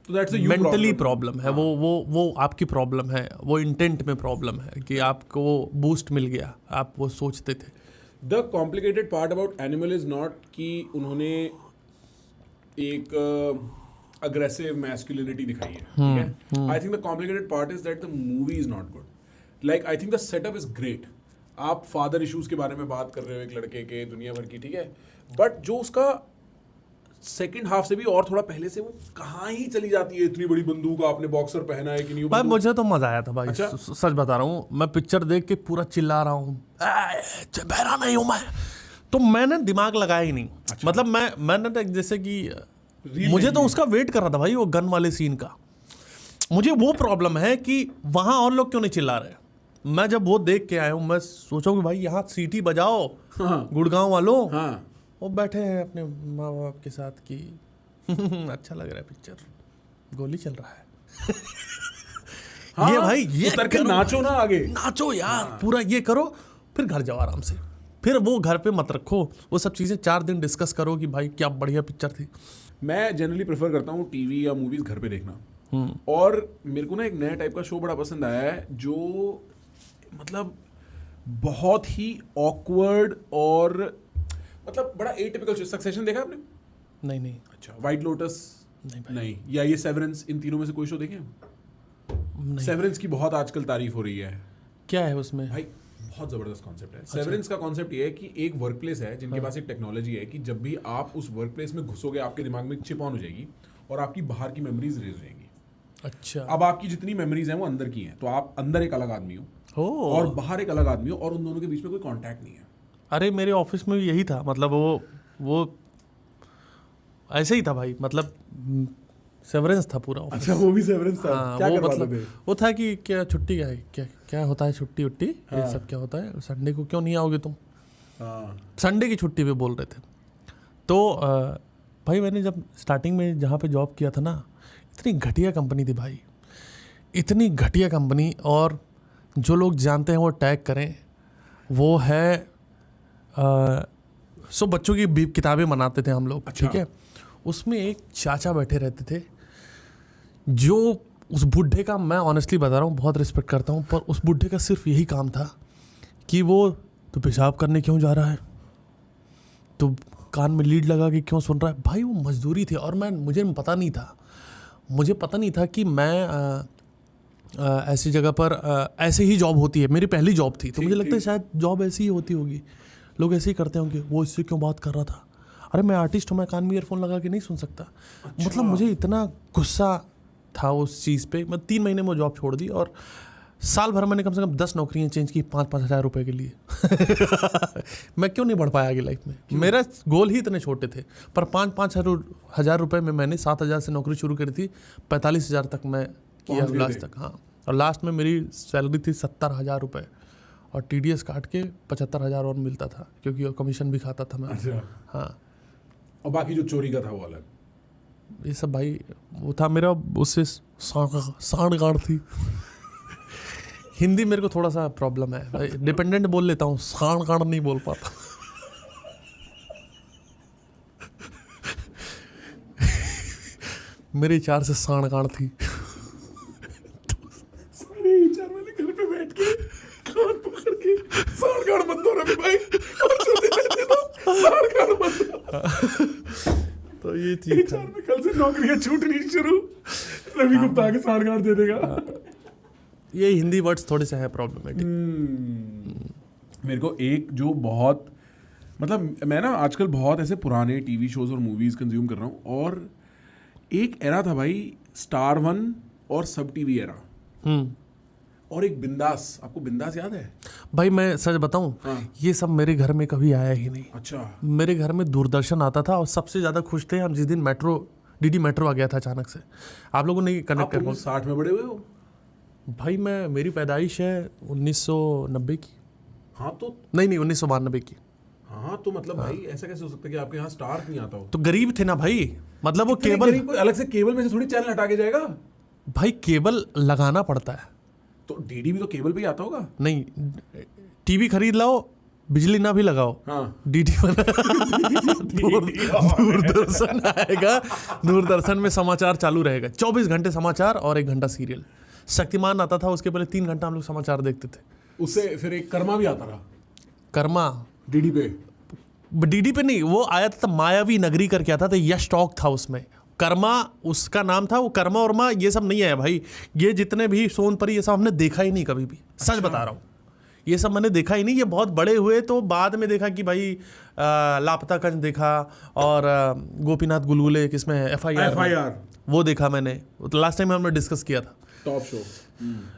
मेंटली प्रॉब्लम है। वो आपकी प्रॉब्लम है, वो इंटेंट में प्रॉब्लम है कि आपको वो बूस्ट मिल गया, आप वो सोचते थे। The complicated part about animal is not कि उन्होंने एक aggressive masculinity दिखाई है, ठीक है? I think the complicated part is that the movie is not good. Like I think the setup is great. आप father issues के बारे में बात कर रहे हो एक लड़के के दुनिया भर की, ठीक है? But जो उसका सेकंड हाफ से भी और थोड़ा पहले से वो कहाँ ही चली जाती है, इतनी बड़ी बंदूक आपने बॉक्सर पहना है कि नहीं? भाई मुझे तो मजा आया था भाई, अच्छा? सच बता रहा हूँ, मैं पिक्चर देख के पूरा चिल्ला रहा हूँ, बहरा नहीं हूँ मैं, तो मैंने दिमाग लगाया ही नहीं। अच्छा। मतलब मैंने तो जैसे कि मुझे तो उसका वेट कर रहा था भाई, वो गन वाले सीन का। मुझे वो प्रॉब्लम है कि वहां और लोग क्यों नहीं चिल्ला रहे। मैं जब वो देख के आया हूँ, मैं सोचा कि भाई यहाँ सीटी बजाओ, हाँ। गुड़गांव वालों, हाँ। वो बैठे हैं अपने माँ बाप के साथ कि अच्छा लग रहा है पिक्चर, गोली चल रहा है। हाँ, ये भाई ये उतर के करो, नाचो ना आगे, नाचो यार, पूरा ये करो, फिर घर जाओ आराम से। फिर वो घर पे मत रखो वो सब चीज़ें, 4 दिन डिस्कस करो कि भाई क्या बढ़िया पिक्चर थी। मैं जनरली प्रेफर करता हूँ टीवी या मूवीज घर पे देखना। और मेरे को ना एक नया टाइप का शो बड़ा पसंद आया है, जो मतलब बहुत ही ऑकवर्ड और मतलब बड़ा एटिपिकल। सक्सेशन देखा आपने? नहीं अच्छा, व्हाइट लोटस नहीं भाई। नहीं, या ये सेवरेंस, इन तीनों में से कोई शो देखे? सेवरेंस की बहुत आजकल तारीफ हो रही है। क्या है उसमें? भाई बहुत जबरदस्त कॉन्सेप्ट है। सेवरेंस का कॉन्सेप्ट ये है कि एक वर्क प्लेस है जिनके पास एक टेक्नोलॉजी है कि जब भी आप उस वर्क प्लेस में घुसोगे, आपके दिमाग में चिप ऑन हो जाएगी और आपकी बाहर की मेमोरीज रेज हो जाएंगी। अच्छा। अब आपकी जितनी मेमोरीज हैं वो अंदर की हैं, तो आप अंदर एक अलग आदमी हो और बाहर एक अलग आदमी हो, और उन दोनों के बीच में कोई कांटेक्ट नहीं है। अरे मेरे ऑफिस में भी यही था, मतलब वो ऐसे ही था भाई, मतलब सेवरेंस था पूरा ऑफिस। अच्छा, वो भी सेवरेंस था? हाँ, क्या वो करवाते मतलब थे? वो था कि क्या छुट्टी क्या है, क्या होता है छुट्टी उट्टी, ये सब क्या होता है, संडे को क्यों नहीं आओगे तुम? हाँ। संडे की छुट्टी पे बोल रहे थे। तो भाई मैंने जब स्टार्टिंग में जहाँ पे जॉब किया था ना, इतनी घटिया कंपनी थी भाई, इतनी घटिया कंपनी। और जो लोग जानते हैं वो टैग करें, वो है सो बच्चों की भी किताबें बनाते थे हम लोग। अच्छा। ठीक है, उसमें एक चाचा बैठे रहते थे, जो उस बुढ़े का, मैं ऑनेस्टली बता रहा हूँ, बहुत रिस्पेक्ट करता हूँ, पर उस बुढ़े का सिर्फ यही काम था कि वो तो पेशाब करने क्यों जा रहा है, तो कान में लीड लगा के क्यों सुन रहा है। भाई वो मजदूरी थी, और मुझे पता नहीं था कि मैं ऐसी जगह पर ऐसे ही जॉब होती है। मेरी पहली जॉब थी, तो मुझे लगता है शायद जॉब ऐसी ही होती होगी, लोग ऐसे ही करते होंगे। वो इससे क्यों बात कर रहा था? अरे मैं आर्टिस्ट हूँ, मैं कान में ईयरफोन लगा के नहीं सुन सकता। अच्छा। मतलब मुझे इतना गुस्सा था उस चीज़ पे। मैं 3 महीने में जॉब छोड़ दी, और साल भर मैंने कम से कम 10 नौकरियाँ चेंज की 5-5 हज़ार रुपये के लिए। मैं क्यों नहीं बढ़ पाया आगे लाइफ में? मेरा गोल ही इतने छोटे थे, पर 5-5 हज़ार रुपये में मैंने 7,000 से नौकरी शुरू करी थी, 45,000 तक मैं किया लास्ट तक। हाँ, और लास्ट में मेरी सैलरी थी 70,000 रुपये, और TDS काट के 75,000 और मिलता था, क्योंकि कमीशन भी खाता था मैं। अच्छा। हाँ, और बाकी जो चोरी का था वो अलग। ये सब भाई वो था मेरा, उससे सांड थी। हिंदी मेरे को थोड़ा सा प्रॉब्लम है, डिपेंडेंट बोल लेता हूँ, सांड नहीं बोल पाता। मेरे 4 से सांड थी। सारे HR वाले घर पे बैठ के कान पकड़ के सांड बंद हो रहा भाई, और चलते रहते तो सांड बंद। तो ये चीज था। HR में कल से नौकरियां छूटनी शुरू, रवि गुप्ता आके सांड दे देगा। ये हिंदी वर्ड्स थोड़े से है प्रॉब्लमेटिक। मेरे को एक जो बहुत, मतलब मैं ना आजकल बहुत ऐसे पुराने टीवी शोज और मूवीज कंज्यूम कर रहा हूँ, और एक एरा था भाई, स्टार 1 और सब टीवी एरा, और एक बिंदास। आपको बिंदास याद है? भाई मैं सच बताऊं, ये सब मेरे घर में कभी आया ही नहीं। अच्छा। मेरे घर में दूरदर्शन आता था, और सबसे ज्यादा खुश थे हम जिस दिन डीडी मेट्रो आ गया था अचानक से। आप लोगों ने कनेक्ट कर 60 में बड़े हुए हो भाई? मेरी पैदाइश है 1990 की। हाँ तो नहीं 1992 की। हाँ तो मतलब भाई ऐसा कैसे हो सकता है कि आपके यहाँ स्टार नहीं आता हो? तो गरीब थे ना भाई, मतलब वो इतने केबल, गरीब कोई अलग से केबल में से थोड़ी चैनल हटा के जाएगा। भाई केबल लगाना पड़ता है। तो डीडी भी तो केबल पे ही आता होगा। नहीं, टीवी खरीद लाओ, बिजली ना भी लगाओ, हाँ। डीडी दूरदर्शन आएगा, दूरदर्शन में समाचार चालू रहेगा, 24 घंटे समाचार और 1 घंटा सीरियल। शक्तिमान आता था, उसके पहले 3 घंटा हम लोग समाचार देखते थे। उससे फिर एक कर्मा भी आता रहा, कर्मा डीडी पे। डीडी पे नहीं, वो आया था मायावी नगरी करके आता था, यश टॉक था उसमें, कर्मा उसका नाम था, वो कर्मा वर्मा ये सब नहीं आया भाई। ये जितने भी सोनपरी ये सब हमने देखा ही नहीं कभी भी, सच बता रहा हूँ, ये सब मैंने देखा ही नहीं। ये बहुत बड़े हुए तो बाद में देखा कि भाई लापता कंज देखा, और गोपीनाथ गुलगुले किसमें FIR वो देखा मैंने, लास्ट टाइम हमने डिस्कस किया था, टॉप शो।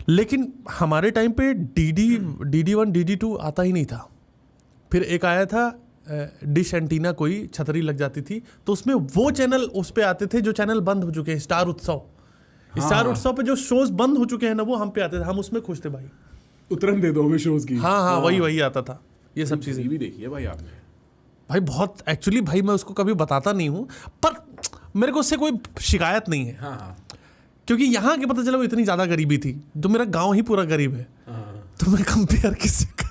लेकिन हमारे टाइम पे DD1 DD2 आता ही नहीं था। फिर एक आया था डिश एंटीना, कोई छतरी लग जाती थी तो उसमें वो चैनल उस पे आते थे जो चैनल बंद हो चुके हैं, स्टार उत्सव। स्टार उत्सव पे जो शोज बंद हो चुके हैं ना वो हम पे आते थे, हम उसमें खुश थे भाई। उतरन दे दो हमें शोज की। हाँ, वही आता था, ये सब चीज़ें भी देखी है भाई आपने? भाई बहुत, एक्चुअली भाई मैं उसको कभी बताता नहीं हूँ, पर मेरे को उससे कोई शिकायत नहीं है। हाँ। क्योंकि यहाँ के पता चला वो इतनी ज़्यादा गरीबी थी, तो मेरा गांव ही पूरा गरीब है, तो मैं कंपेयर किससे करूँ?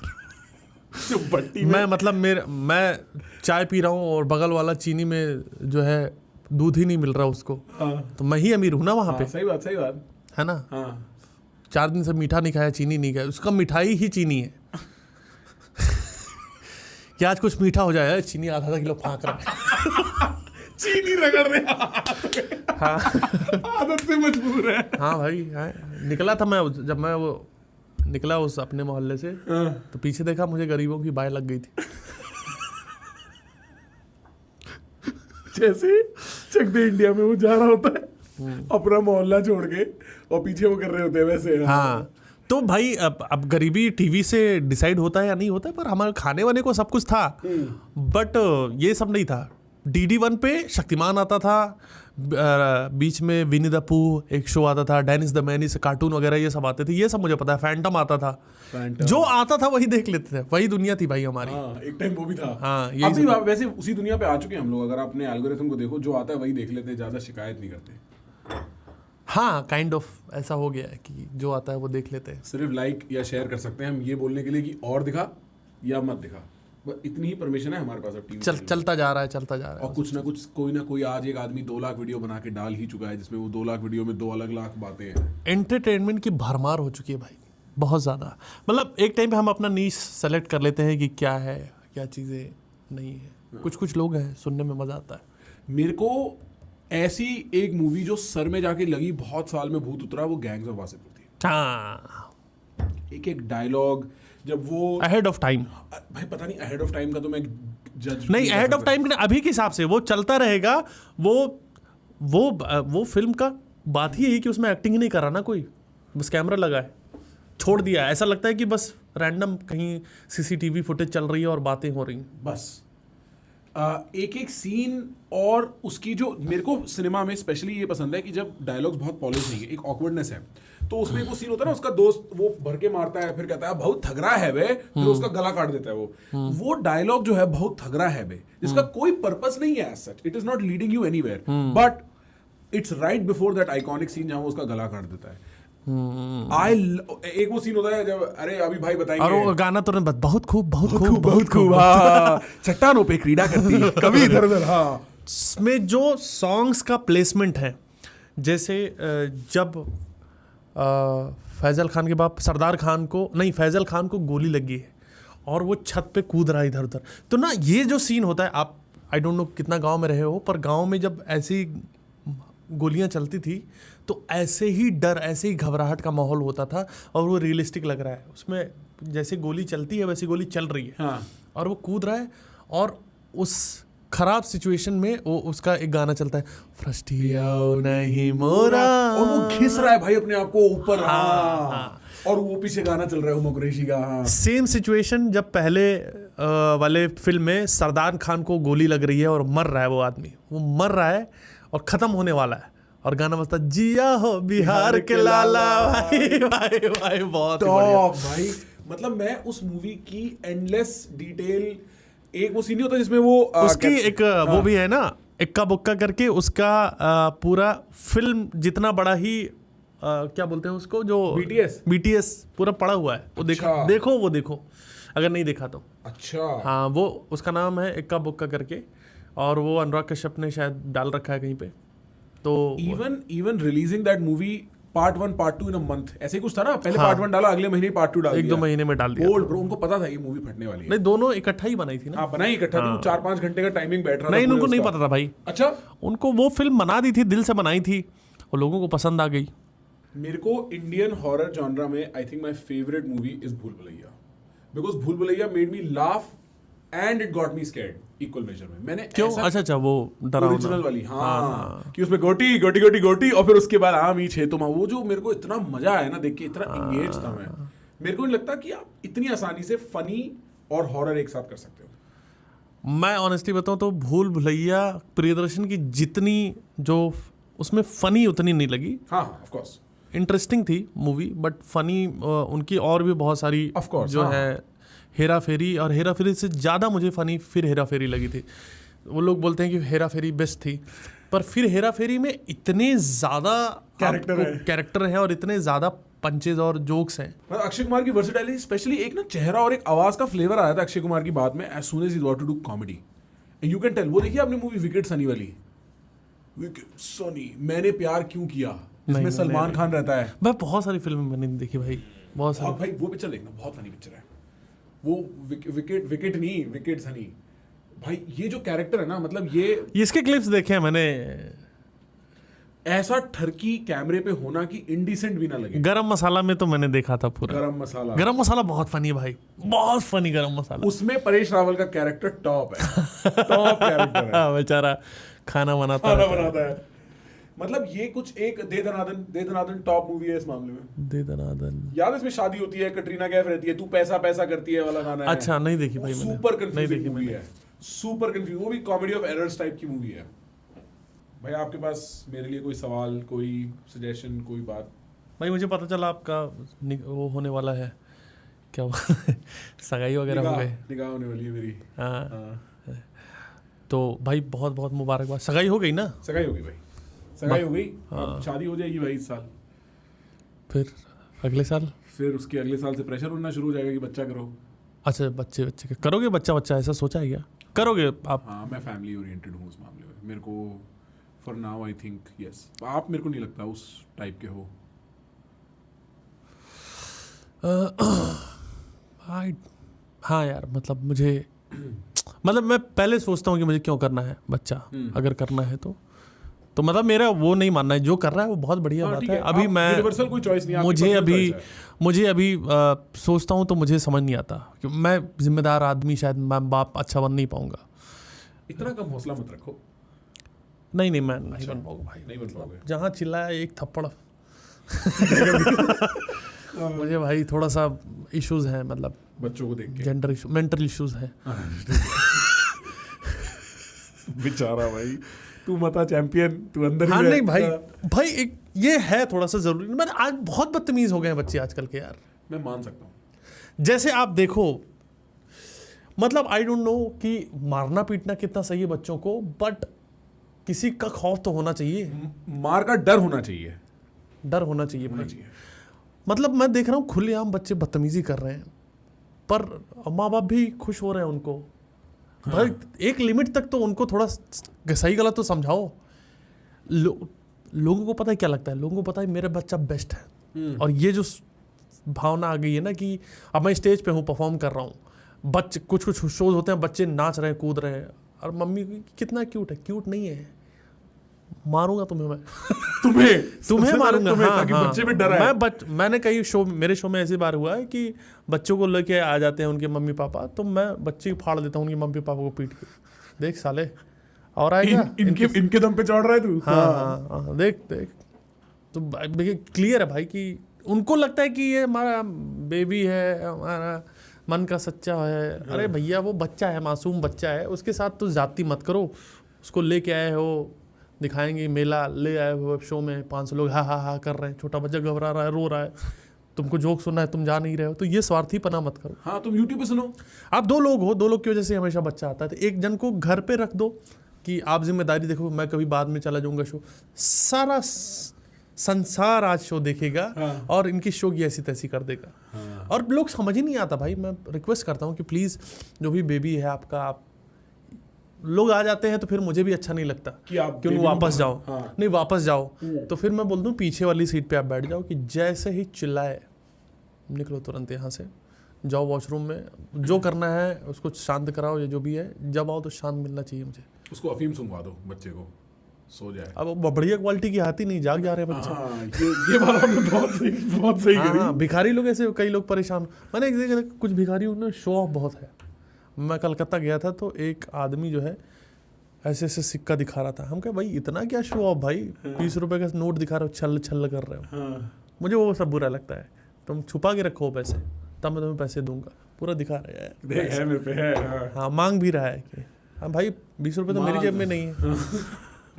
मैं मतलब मैं चाय पी रहा हूँ और बगल वाला चीनी में जो है दूध ही नहीं मिल रहा उसको, तो मैं ही अमीर हूँ ना वहाँ पे। सही बात है ना। 4 दिन से मीठा नहीं खाया, चीनी नहीं खाया, उसका मिठाई ही चीनी है। कि आज कुछ मीठा हो जाए, चीनी आधा किलो फाँक रहा है। चीनी रगड़ रहे हाँ आदत से मजबूर है। हाँ भाई, निकला था मैं, जब मैं वो निकला उस अपने मोहल्ले से, तो पीछे देखा मुझे गरीबों की बाय लग गई थी। जैसे चक दे इंडिया में वो जा रहा होता है अपना मोहल्ला छोड़ के, और पीछे वो कर रहे होते हैं वैसे। हाँ, तो भाई अब गरीबी टीवी से डिसाइड होता है या नहीं होता है, पर हमारे खाने वाने को सब कुछ था, बट ये सब नहीं था। DD1 पे शक्तिमान आता था, बीच में विनी द पू एक शो आता था, डेनिस द मैनिस, कार्टून वगैरह ये सब आते थे, ये सब मुझे पता है। फैंटम आता था, जो आता था वही देख लेते थे, वही दुनिया थी भाई हमारी। एक टाइम वो भी था। हाँ, अभी वैसे उसी दुनिया पे आ चुके हैं हम लोग। अगर आपने एल्गोरिथम को देखो, जो आता है वही देख लेते हैं, ज्यादा शिकायत नहीं करते। हाँ, काइंड ऑफ ऐसा हो गया है कि जो आता है वो देख लेते हैं। सिर्फ लाइक या शेयर कर सकते हैं हम ये बोलने के लिए कि और दिखा या मत दिखा, बस इतनी ही परमिशन है हमारे पास अब टीवी चलता जा रहा है। और कुछ ना कुछ कोई ना कोई आज एक आदमी 2 लाख वीडियो बना के डाल ही चुका है, जिसमें वो 2 लाख वीडियो में 2 अलग लाख बातें हैं। एंटरटेनमेंट की भरमार हो चुकी है भाई, बहुत ज़्यादा। मतलब एक टाइम पे हम अपना नीश सेलेक्ट कर लेते हैं कि क्या है, क्या चीज़ें नहीं है। कुछ लोग हैं, सुनने में मज़ा आता है। मेरे को ऐसी एक मूवी जो सर में जाके लगी, बहुत साल में भूत उतरा, वो गैंग्स ऑफ वासेपुर थी। हाँ, एक डायलॉग जब वो अहेड ऑफ टाइम, भाई पता नहीं अहेड ऑफ टाइम का तो मैं जज नहीं, अहेड ऑफ टाइम अभी के हिसाब से वो चलता रहेगा। वो फिल्म का बात ही यही कि उसमें एक्टिंग ही नहीं करा ना कोई, बस कैमरा लगा है, छोड़ दिया। ऐसा लगता है कि बस रैंडम कहीं CCTV फुटेज चल रही है और बातें हो रही हैं बस। एक सीन, और उसकी जो मेरे को सिनेमा में स्पेशली ये पसंद है कि जब डायलॉग्स बहुत पॉलिश नहीं है, एक ऑकवर्डनेस है। तो उसमें वो सीन होता है ना, उसका दोस्त वो भर के मारता है, फिर कहता है बहुत थगरा है बे, फिर उसका गला काट देता है। वो डायलॉग जो है बहुत थगरा है बे, जिसका कोई पर्पस नहीं है as such, it is not leading you anywhere, but it's right before that iconic scene जहां वो उसका गला काट देता है। एक वो सीन होता है जब, अरे अभी भाई बताएंगे, और वो गाना तो बहुत खूब चट्टानों पे क्रीड़ा करती कभी इधर उधर। हाँ, इसमें जो सॉन्ग्स का प्लेसमेंट है, जैसे जब फैजल खान के बाप सरदार खान को, नहीं फैजल खान को गोली लगी है और वो छत पे कूद रहा है इधर उधर, तो ना ये जो सीन होता है, आप आई डोंट नो कितना गांव में रहे हो, पर गांव में जब ऐसी गोलियां चलती थी तो ऐसे ही डर, ऐसे ही घबराहट का माहौल होता था, और वो रियलिस्टिक लग रहा है। उसमें जैसे गोली चलती है वैसी गोली चल रही है। हाँ। और वो कूद रहा है, और उस खराब सिचुएशन में वो उसका एक गाना चलता है, फ्रस्टियाओ नहीं मोरा, और वो घिस रहा है भाई अपने आप को ऊपर। हाँ। और वो पीछे गाना चल रहा है उमर कुरैशी का। हाँ। सेम सिचुएशन जब पहले वाले फिल्म में सरदार खान को गोली लग रही है और मर रहा है वो आदमी, वो मर रहा है और खत्म होने वाला है, और गाना बजता जिया हो बिहार के लाला। भाई भाई भाई बहुत भाई, मतलब मैं उस मूवी की एंडलेस डिटेल, एक वो सीन होता है जिसमें वो उसकी एक वो भी है ना, इक्का बुक्का करके, उसका पूरा फिल्म जितना बड़ा ही क्या बोलते हैं उसको, जो BTS पूरा पड़ा हुआ है। वो देखो अगर नहीं देखा तो। अच्छा। हाँ, वो उसका नाम है इक्का बुक्का करके, और वो अनुराग कश्यप ने शायद डाल रखा है कहीं पे। तो even releasing that movie part 1 part 2 in a month, ऐसे ही कुछ था ना, पहले पार्ट 1 डाला, अगले महीने पार्ट 2 डाल दिया। 1-2 महीने में डाल दिया। बोल्ड ब्रो, उनको पता था ये मूवी फटने वाली है। नहीं, दोनों इकट्ठा ही बनाई थी ना। हाँ, बनाई इकट्ठा थी, 4-5 घंटे का टाइमिंग बैठ रहा था। नहीं, पूरे उनको नहीं उसका। पता था भाई। अच्छा, उनको वो फिल्म बना दी थी, दिल से बनाई थी और लोगों को पसंद आ गई। मेरे को इंडियन हॉरर जॉनरा में I think my favourite movie is भूल भुलैया, बिकॉज भूल Bhulaiyaa made me laugh and it got me scared equal major में। मैंने क्यों? अच्छा, वो डरावना ओरिजिनल वाली, हाँ, कि उसमें गोटी गोटी गोटी गोटी और फिर उसके बाद आम ही छे तो वो जो मेरे को इतना मजा आया ना देख के, इतना एंगेज था मैं। मेरे को नहीं लगता कि आप इतनी आसानी से फनी और हॉरर एक साथ कर सकते हो। मैं ऑनेस्टली बताऊं तो भूल भुलैया प्रियदर्शन की जितनी जो उसमें फनी उतनी नहीं लगी। हाँ, ऑफ कोर्स इंटरेस्टिंग थी मूवी, बट फनी उनकी और भी बहुत सारी Of course, जो हाँ। है हेरा फेरी, और हेरा फेरी से ज़्यादा मुझे फनी फिर हेरा फेरी लगी थी। वो लोग बोलते हैं कि हेरा फेरी बेस्ट थी, पर फिर हेरा फेरी में इतने ज़्यादा कैरेक्टर है और इतने ज़्यादा पंचेज और जोक्स हैं। मतलब अक्षय कुमार की वर्सेटैलिटी, स्पेशली एक ना चेहरा और एक आवाज का फ्लेवर आया था अक्षय कुमार की बात में, as soon as he got to do comedy, you can tell. वो देखिए आपने मूवी विकेट सनी वाली, विकेट सनी, मैंने प्यार क्यों किया, जिसमें सलमान खान रहता है। भाई बहुत सारी फिल्में मैंने देखी भाई, बहुत सारी। भाई वो पिक्चर देखना, बहुत फनी पिक्चर है वो। विकेट नहीं, विकेट सनी। भाई ये जो कैरेक्टर है ना, मतलब ये इसके क्लिप्स देखे हैं मैंने। ऐसा ठरकी कैमरे पे होना कि इंडिसेंट भी ना लगे। गरम मसाला में तो मैंने देखा था पूरा। गरम मसाला बहुत फनी है भाई, बहुत फनी गरम मसाला। उसमें परेश रावल का कैरेक्टर टॉप है, टॉप कैरेक्टर है। बेचारा खाना बनाता है। मतलब ये कुछ एक दे दनादन टॉप मूवी है इस मामले में। दे दनादन याद है, इसमें शादी होती है, कटरीना कैफ रहती है, तू पैसा पैसा करती है वाला गाना है। अच्छा, नहीं देखी भाई मैंने। सुपर कंफ्यूजिंग मूवी है, सुपर कंफ्यूज। वो भी कॉमेडी ऑफ एरर्स टाइप की मूवी है। भाई आपके पास मेरे लिए कोई सवाल, कोई सजेशन, कोई बात? भाई मुझे पता चला आपका वो होने वाला है, क्या सगाई वगैरह हो गई, निकाह होने वाली है मेरी। हाँ, तो भाई बहुत बहुत मुबारकबाद। सगाई हो गई ना? सगाई हो गई भाई, सगाई हो गई। अब शादी हो जाएगी भाई इस साल, फिर अगले साल, फिर उसके अगले साल से प्रेशर बनना शुरू हो जाएगा कि बच्चा करो। अच्छा, बच्चे करोगे? बच्चा ऐसा सोचा है क्या? करोगे आप? हाँ, मैं फैमिली ओरिएंटेड हूँ उस मामले में। मेरे को for now I think yes. आप मेरे को नहीं लगता उस टाइप के हो। हाँ यार, मतलब मुझे मतलब मैं पहले सोचता हूँ कि मुझे क्यों करना है बच्चा, अगर करना है तो मतलब मेरा वो नहीं मानना है, जो कर रहा है वो बहुत बढ़िया बात है। अभी मैं यूनिवर्सल कोई चॉइस नहीं, मुझे अभी सोचता हूँ तो मुझे समझ नहीं आता कि मैं जिम्मेदार आदमी शायद मैं बाप अच्छा बन नहीं पाऊंगा। इतना कम हौसला मत रखो। नहीं मैं नहीं बन पाऊंगा भाई, नहीं बन पाओगे। जहाँ चिल्लाया एक थप्पड़ मुझे भाई थोड़ा सा इश्यूज हैं, मतलब बच्चों को देख के जेंडर इशू, मेंटल इश्यूज हैं। बेचारा भाई, तू मता चैंपियन, तू अंदर ही हाँ रह। नहीं भाई एक ये है थोड़ा सा जरूरी। मैंने आज बहुत बदतमीज हो गए हैं बच्चे आजकल के यार। मैं मान सकता हूँ। जैसे आप देखो, मतलब आई डोंट नो कि मारना पीटना कितना सही है बच्चों को, बट किसी का खौफ तो होना चाहिए, मार का डर होना चाहिए, डर होना चाहिए भाई। मतलब मैं देख रहा हूँ खुलेआम बच्चे बदतमीजी कर रहे हैं, पर माँ बाप भी खुश हो रहे हैं उनको। हाँ। भाई एक लिमिट तक तो उनको थोड़ा सही गलत तो समझाओ। लोगों को पता है क्या लगता है, लोगों को पता है मेरा बच्चा बेस्ट है, और ये जो भावना आ गई है ना कि अब मैं स्टेज पे हूँ, परफॉर्म कर रहा हूँ, बच्चे कुछ शोज होते हैं, बच्चे नाच रहे हैं, कूद रहे हैं, और मम्मी कितना क्यूट है। क्यूट नहीं है, मारूंगा तुम्हें मैं तुम्हें मारूंगा। हाँ, ताकि बच्चे में डर आए। मैंने कई मेरे शो में ऐसी बार हुआ है कि बच्चों को लेके आ जाते हैं उनके मम्मी पापा, तो मैं बच्चे फाड़ देता हूँ उनके मम्मी पापा को पीट के। देख साले और आएगा इनके दम पे चढ़ रहा है तू। हाँ, देख तो क्लियर है भाई कि उनको लगता है कि ये हमारा बेबी है, हमारा मन का सच्चा है। अरे भैया वो बच्चा है, मासूम बच्चा है, उसके साथ तो जाती मत करो। उसको लेके आए हो, दिखाएंगे मेला, ले आए हो शो में, 500 लोग हा कर रहे हैं, छोटा बच्चा घबरा रहा है, रो रहा है, तुमको जोक सुनना है, तुम जा नहीं रहे हो, तो ये स्वार्थीपना मत करो। हाँ, तुम यूट्यूब पे सुनो। आप 2 लोग हो, 2 लोग की वजह से हमेशा बच्चा आता है, तो एक जन को घर पे रख दो कि आप जिम्मेदारी देखो, मैं कभी बाद में चला जाऊंगा शो। सारा संसार आज शो देखेगा। हाँ। और इनकी शो की ऐसी तैसी कर देगा। हाँ। और लोग समझ ही नहीं आता भाई। मैं रिक्वेस्ट करता हूँ कि प्लीज़ जो भी बेबी है आपका, आप लोग आ जाते हैं तो फिर मुझे भी अच्छा नहीं लगता कि आप उनको वापस जाओ। हाँ। नहीं, वापस जाओ तो फिर मैं बोल दूं पीछे वाली सीट पे आप बैठ जाओ, कि जैसे ही चिल्लाए निकलो तुरंत यहाँ से, जाओ वॉशरूम में, जो करना है उसको शांत कराओ, या जो भी है, जब आओ तो शांत मिलना चाहिए मुझे। उसको अफीम सुनवा दो बच्चे को, सो जाए। अब वो बढ़िया क्वालिटी की आती नहीं, जाग जा रहे हैं बच्चे। हाँ, ये बात आपने बहुत सही करी। हाँ, भिखारी लोग ऐसे, कई लोग परेशान। मैंने एक देखा कुछ भिखारी, उन्होंने शो ऑफ बहुत है। मैं कलकत्ता गया था तो एक आदमी जो है ऐसे ऐसे सिक्का दिखा रहा था। हम कहे भाई इतना क्या शो ऑफ भाई, 20 रुपए का नोट दिखा रहे हो, छल छल कर रहे हो। हाँ। मुझे वो सब बुरा लगता है। तुम छुपा के रखो पैसे, तब मैं तुम्हें पैसे दूंगा। पूरा दिखा रहे हैं, देख है मेरे पे है। हाँ। हाँ, मांग भी रहा है कि हाँ भाई 20 रुपए तो मेरी जेब में नहीं है।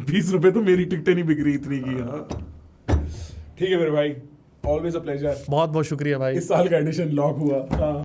20 रुपए तो मेरी टिकटें नहीं बिक रही इतनी की। हाँ। ठीक है मेरे भाई, ऑलवेज अ प्लेजर। बहुत बहुत शुक्रिया भाई। इस साल का एडिशन लॉक हुआ। हाँ।